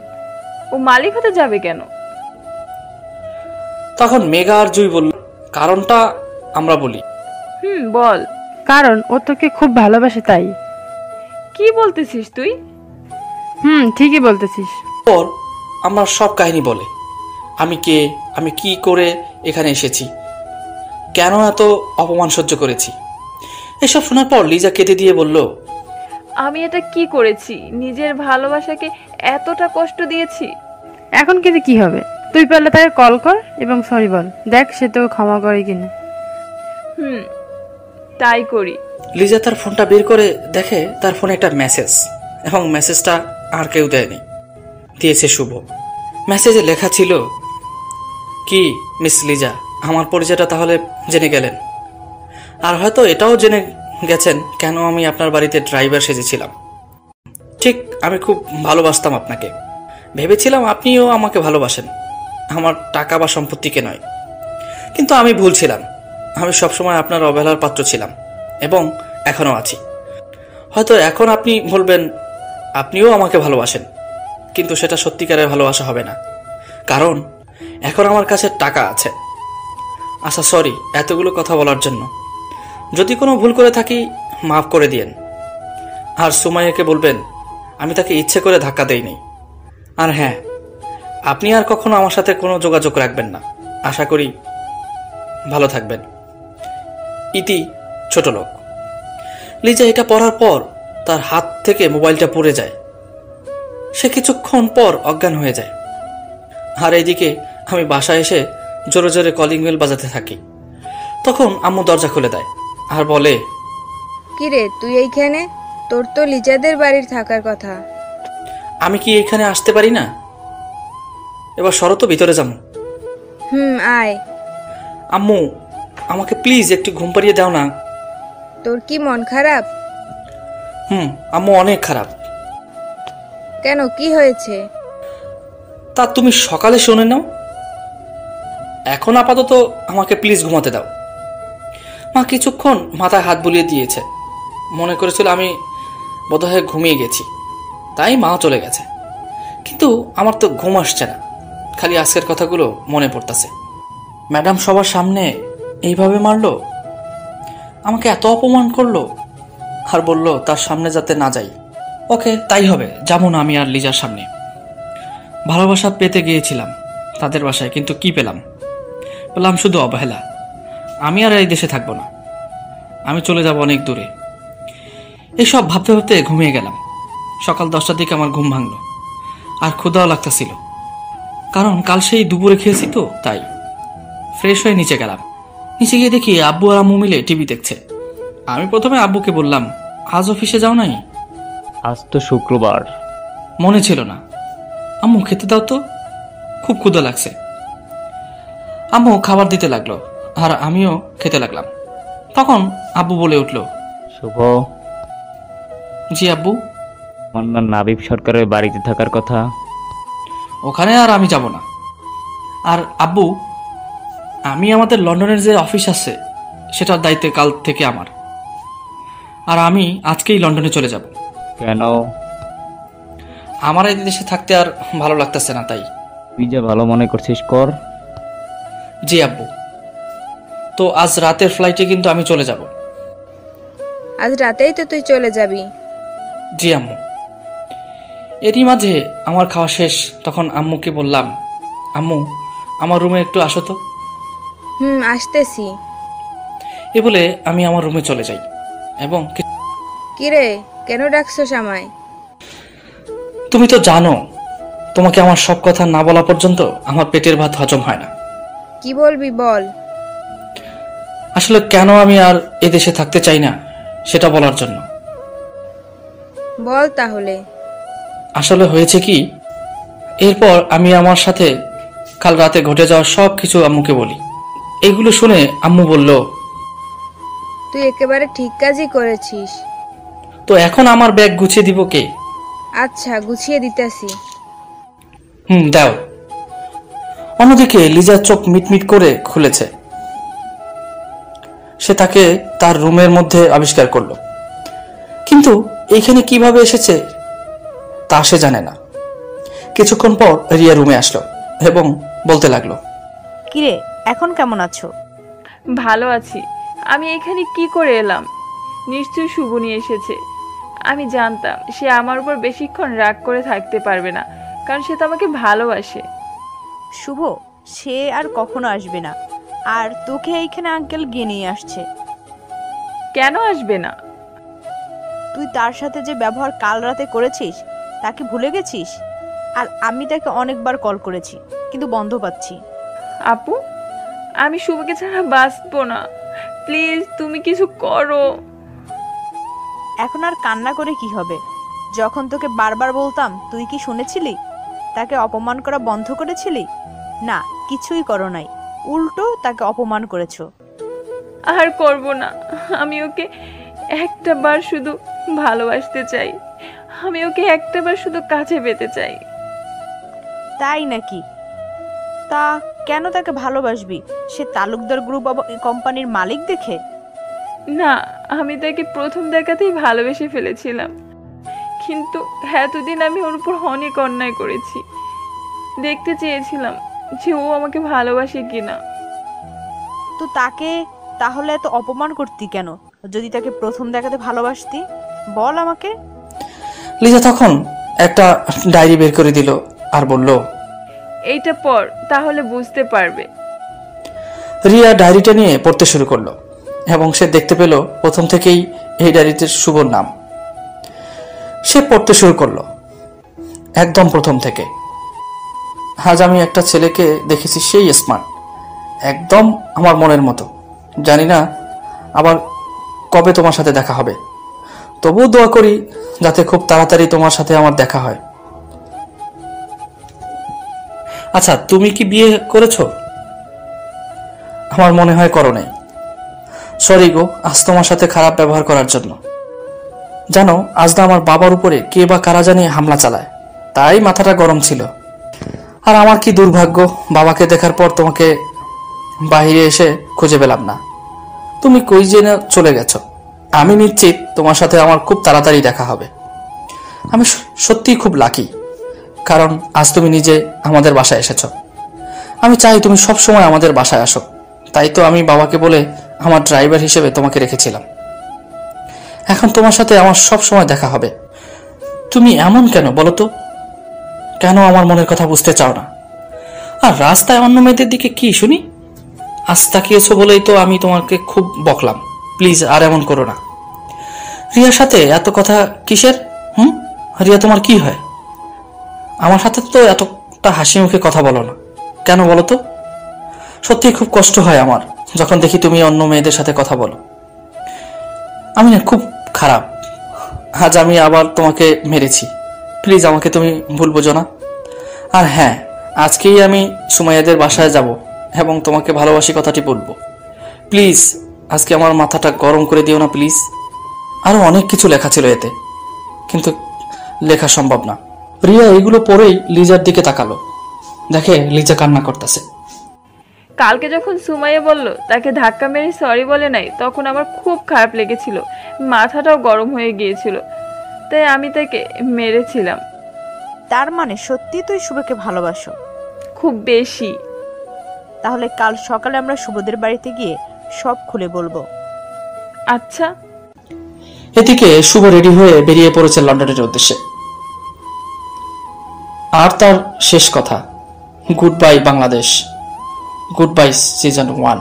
ও মালিক হতে যাবে কেন? তখন মেঘা আর জুই বলল, কারণটা আমরা বলি। বল। কারণ ও তোকে খুব ভালোবাসে তাই। কি বলতেছিস তুই? ঠিকই বলতেছিস। পর আমরা সব কাহিনী বলে, আমি কে, আমি কি করে এখানে এসেছি, কেন এত অপমান সহ্য করেছি। এসব শোনার পর লিজা কেঁদে দিয়ে বলল, আমি এটা কি করেছি? নিজের ভালোবাসাকে এতটা কষ্ট দিয়েছি। এখন কিন্তু কি হবে? তুই পারলে তাকে কল কর এবং সরি বল, দেখ সে তোকে ক্ষমা করে কিনা। তাই করি। লিজা তার ফোনটা বের করে দেখে তার ফোনে একটা মেসেজ, এবং মেসেজটা আর কেউ দেয়নি, দিয়েছে শুভ। মেসেজে লেখা ছিল, কি মিস লিজা, আমার পরিচয়টা তাহলে জেনে গেলেন, আর হয়তো এটাও জেনে গেছেন কেন আমি আপনার বাড়িতে ড্রাইভার সেজেছিলাম। ঠিক আমি খুব ভালোবাসতাম আপনাকে, ভেবেছিলাম আপনিও আমাকে ভালোবাসেন, আমার টাকা বা সম্পত্তিকে নয়। কিন্তু আমি ভুল ছিলাম, আমি সবসময় আপনার অবহেলার পাত্র ছিলাম এবং এখনও আছি। হয়তো এখন আপনি বলবেন আপনিও আমাকে ভালোবাসেন, কিন্তু সেটা সত্যিকারের ভালোবাসা হবে না, কারণ এখন আমার কাছে টাকা আছে। আচ্ছা সরি এতগুলো কথা বলার জন্য, যদি কোনো ভুল করে থাকি মাফ করে দিয়েন। আর সুমাইয়াকে বলবেন আমি তাকে ইচ্ছে করে ধাক্কা দেইনি। আর হ্যাঁ, আপনি আর কখনো আমার সাথে কোনো যোগাযোগ রাখবেন না। আশা করি ভালো থাকবেন। ইতি, ছোট লোক। লিজা এটা পড়ার পর তার হাত থেকে মোবাইলটা পড়ে যায়, সে কিছুক্ষণ পর অজ্ঞান হয়ে যায়। আর এইদিকে আমি বাসায় এসে জোরে জোরে কলিং বেল বাজাতে থাকি। তখন আম্মু দরজা খুলে দেয় আর বলে, কিরে তুই এইখানে? তোর তো লিজাদের বাড়ির থাকার কথা। আমি কি এইখানে আসতে পারি না? এবার শরত ভিতরে যাবো। আয়। আম্মু আমাকে প্লিজ একটু ঘুম পাড়িয়ে দাও না। তোর কি মন খারাপ? আম্মু অনেক খারাপ। কেন, কি হয়েছে? তা তুমি সকালে শুনে নাও, এখন আপাতত আমাকে প্লিজ ঘুমাতে দাও। মা কিছুক্ষণ মাথায় হাত বুলিয়ে দিয়েছে, মনে করেছিল আমি বোধহয় ঘুমিয়ে গেছি, তাই মা চলে গেছে। কিন্তু আমার তো ঘুম আসছে না, খালি আজকের কথাগুলো মনে পড়তেছে। ম্যাডাম সবার সামনে এইভাবে মারলো, আমাকে এত অপমান করলো, আর বলল তার সামনে যাতে না যাই। ওকে তাই হবে, যাবো না আমি আর লিজার সামনে। ভালোবাসা পেতে গিয়েছিলাম তাদের বাসায়, কিন্তু কি পেলাম? পেলাম শুধু অবহেলা। আমি আর এই দেশে থাকবো না, আমি চলে যাব অনেক দূরে। এসব ভাবতে ভাবতে ঘুমিয়ে গেলাম। সকাল 10টার দিকে আমার ঘুম ভাঙলো, আর ক্ষুধাও লাগতেছিল, কারণ কাল সেই দুপুরে খেয়েছি তো, তাই ফ্রেশ হয়ে নিচে গেলাম। নিচে গিয়ে দেখি আব্বু আর আম্মু মিলে টিভি দেখছে। আমি প্রথমে আব্বুকে বললাম, আজ অফিসে যাও নাই? আজ তো শুক্রবার। মনে ছিল না। আম্মু খেতে দাও তো, খুব ক্ষুধা লাগছে। আম্মু খাবার দিতে লাগলো, আর আমিও খেতে লাগলাম। তখন আব্বু বলে উঠল, শুভ। জি আব্বু। আমার না নাবিব সরকারের বাড়িতে থাকার কথা। ওখানে আর আমি যাব না। আর আব্বু, আমি আমাদের লন্ডনের যে অফিস আছে সেটার দায়িত্ব কাল থেকে আমার, আর আমি আজকেই লন্ডনে চলে যাব। কেন? আমার এই দেশে থাকতে আর ভালো লাগতেছে না, তাই। তুই যা ভালো মনে করছিস কর। জি আব্বু। তো আজ রাতের ফ্লাইটে কিন্তু আমি চলে যাব। আজ রাতেই তো তুই চলে যাবি? জি আম্মু। এরই মাঝে আমার খাওয়া শেষ, তখন আম্মুকে বললাম, আম্মু আমার রুমে একটু আসো তো। আসতেছি। এ বলে আমি আমার রুমে চলে যাই এবং কিরে কেন ডাকছস আমায়? তুমি তো জানো, তোমাকে আমার সব কথা না বলা পর্যন্ত আমার পেটের ভাত হজম হয় না। কি বলবি বল। আসলে কেন আমি আর এদেশে থাকতে চাই না সেটা বলার জন্য। বল তাহলে। আসলে হয়েছে কি, এরপর আমি আমার সাথে কাল রাতে ঘটে যাওয়া সব কিছু আম্মুকে বলি। এগুলো শুনে আম্মু বলল, তুই একেবারে ঠিক কাজই করেছিস। তো এখন আমার ব্যাগ গুছিয়ে দিব কে? আচ্ছা, গুছিয়ে দিতেছি। দাও। অন্যদিকে লিজার চোখ মিটমিট করে খুলেছে। সে তাকে তার রুমের মধ্যে আবিষ্কার করলো, কিন্তু এইখানে কিভাবে এসেছে তা সে জানে না। কিছুক্ষণ পর রিয়া রুমে আসলো এবং বলতে লাগলো, কিরে, এখন কেমন আছো? ভালো আছি। আমি এখানে কি করে এলাম? নিশ্চয়ই শুভ নিয়ে এসেছে। আমি জানতাম সে আমার উপর বেশিক্ষণ রাগ করে থাকতে পারবে না, কারণ সে তো আমাকে ভালোবাসে। শুভ সে আর কখনো আসবে না, আর তোকে এইখানে আঙ্কেল গিয়ে নিয়ে আসছে। কেন আসবে না? তুই তার সাথে যে ব্যবহার কাল রাতে করেছিস তাকে ভুলে গেছিস? আর আমি তাকে অনেকবার কল করেছি, কিন্তু বন্ধ পাচ্ছি। আপু, আমি শুভকে ছাড়া বাঁচবো না। প্লিজ তুমি কিছু করো। এখন আর কান্না করে কি হবে? যখন তোকে বারবার বলতাম তুই কি শুনেছিলি? তাকে অপমান করা বন্ধ করেছিলি? না, কিছুই করো নাই, উল্টো তাকে অপমান করেছো। আর করব না। আমি ওকে একটা বার শুধু ভালোবাসতে চাই। আমি ওকে একটা বার শুধু কাছে পেতে চাই। তাই নাকি? তা কেন তাকে ভালোবাসবি? সে তালুকদার গ্রুপ অব কোম্পানির মালিক দেখে? না, আমি তাকে প্রথম দেখাতেই ভালোবেসে ফেলেছিলাম, কিন্তু এতদিন আমি ওর উপর অনেক অন্যায় করেছি। দেখতে চেয়েছিলাম যে ও আমাকে ভালোবাসে কিনা। তো তাকে তাহলে এত অপমান করতি কেন? যদি তাকে প্রথম দেখাতে ভালোবাসতি, বল আমাকে। লিজা তখন একটা ডায়েরি বের করে দিল আর বলল, এইটা পড়, তাহলে বুঝতে পারবে। রিয়া ডায়েরিটা নিয়ে পড়তে শুরু করলো এবং সে দেখতে পেল প্রথম থেকেই এই ডায়েরিতে শুভর নাম। সে পড়তে শুরু করলো একদম প্রথম থেকে। আজ আমি একটা ছেলেকে দেখেছি, সেই স্মার্ট, একদম আমার মনের মতো। জানি না আবার কবে তোমার সাথে দেখা হবে, তবুও দোয়া করি যাতে খুব তাড়াতাড়ি তোমার সাথে আমার দেখা হয়। আচ্ছা, তুমি কি বিয়ে করেছো? আমার মনে হয় করো নাই। সরি গো, আজ তোমার সাথে খারাপ ব্যবহার করার জন্য। জানো, আজ না আমার বাবার উপরে কে বা কারা জানি হামলা চালায়, তাই মাথাটা গরম ছিল। আর আমার কি দুর্ভাগ্য, বাবাকে দেখার পর তোমাকে বাইরে এসে খুঁজে পেলাম না। তুমি কই জেনে চলে গেছো। আমি নিশ্চিত তোমার সাথে আমার খুব তাড়াতাড়ি দেখা হবে। আমি সত্যিই খুব লাকি, কারণ আজ তুমি নিজে আমাদের বাসায় এসেছো। আমি চাই তুমি সব সময় আমাদের বাসায় আসো, তাই তো আমি বাবাকে বলে আমার ড্রাইভার হিসেবে তোমাকে রেখেছিলাম। এখন তোমার সাথে আমার সব সময় দেখা হবে। তুমি এমন কেন বলো তো? কেন আমার মনের কথা বুঝতে চাও না? আর রাস্তায় অন্য মেয়েদের দিকে কি শুনি? আজ তাকিয়েছো বলেই তো আমি তোমাকে খুব বকলাম। প্লিজ আর এমন করো না। রিয়ার সাথে এত কথা কিসের? রিয়া তোমার কি হয়? আমার সাথে তো এতটা হাসি মুখে কথা বলো না কেন বলো তো? সত্যি খুব কষ্ট হয় আমার যখন দেখি তুমি অন্য মেয়েদের সাথে কথা বলো। আমি না খুব খারাপ। আজ আমি আবার তোমাকে মেরেছি। প্লিজ আমাকে তুমি ভুল বোঝো না। আর হ্যাঁ, আজকেই আমি সুমাইয়াদের বাসায় যাব এবং তোমাকে ভালোবাসি কথাটি বলবো। প্লিজ আজকে আমার মাথাটা গরম করে দিও না প্লিজ। আরো অনেক কিছু লেখা ছিল এতে, কিন্তু লেখা সম্ভব না। রিয়া এগুলো পড়েই লিজার দিকে তাকালো, দেখে লিজা কান্না করতেছে। কালকে যখন সুমাইয়া বলল তাকে ধাক্কা মেরে সরি বলে নাই, তখন আমার খুব খারাপ লেগেছিল, মাথাটাও গরম হয়ে গিয়েছিল, তাই আমি তাকে মেরেছিলাম। তার মানে সত্যি তুই শুভকে ভালোবাসো? খুব বেশি। তাহলে কাল সকালে আমরা শুভদের বাড়িতে গিয়ে সব খুলে বলবো। আচ্ছা। এদিকে শুভ রেডি হয়ে বেরিয়ে পড়েছে লন্ডনের উদ্দেশ্যে। আর তার শেষ কথা, good bye Bangladesh, good bye season 1।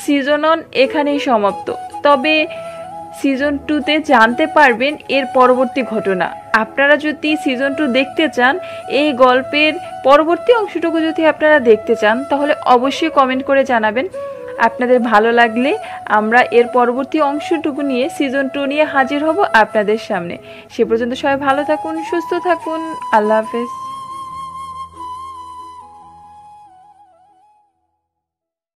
Season 1 এখানেই সমাপ্ত, তবে সিজন 2তে জানতে পারবেন এর পরবর্তী ঘটনা। আপনারা যদি সিজন 2 দেখতে চান, এই গল্পের পরবর্তী অংশটুকু যদি আপনারা দেখতে চান, তাহলে অবশ্যই কমেন্ট করে জানাবেন। আপনাদের ভালো লাগলে আমরা এর পরবর্তী অংশটুকু নিয়ে সিজন 2 নিয়ে হাজির হব আপনাদের সামনে। সে পর্যন্ত সবাই ভালো থাকুন, সুস্থ থাকুন। আল্লাহ হাফেজ।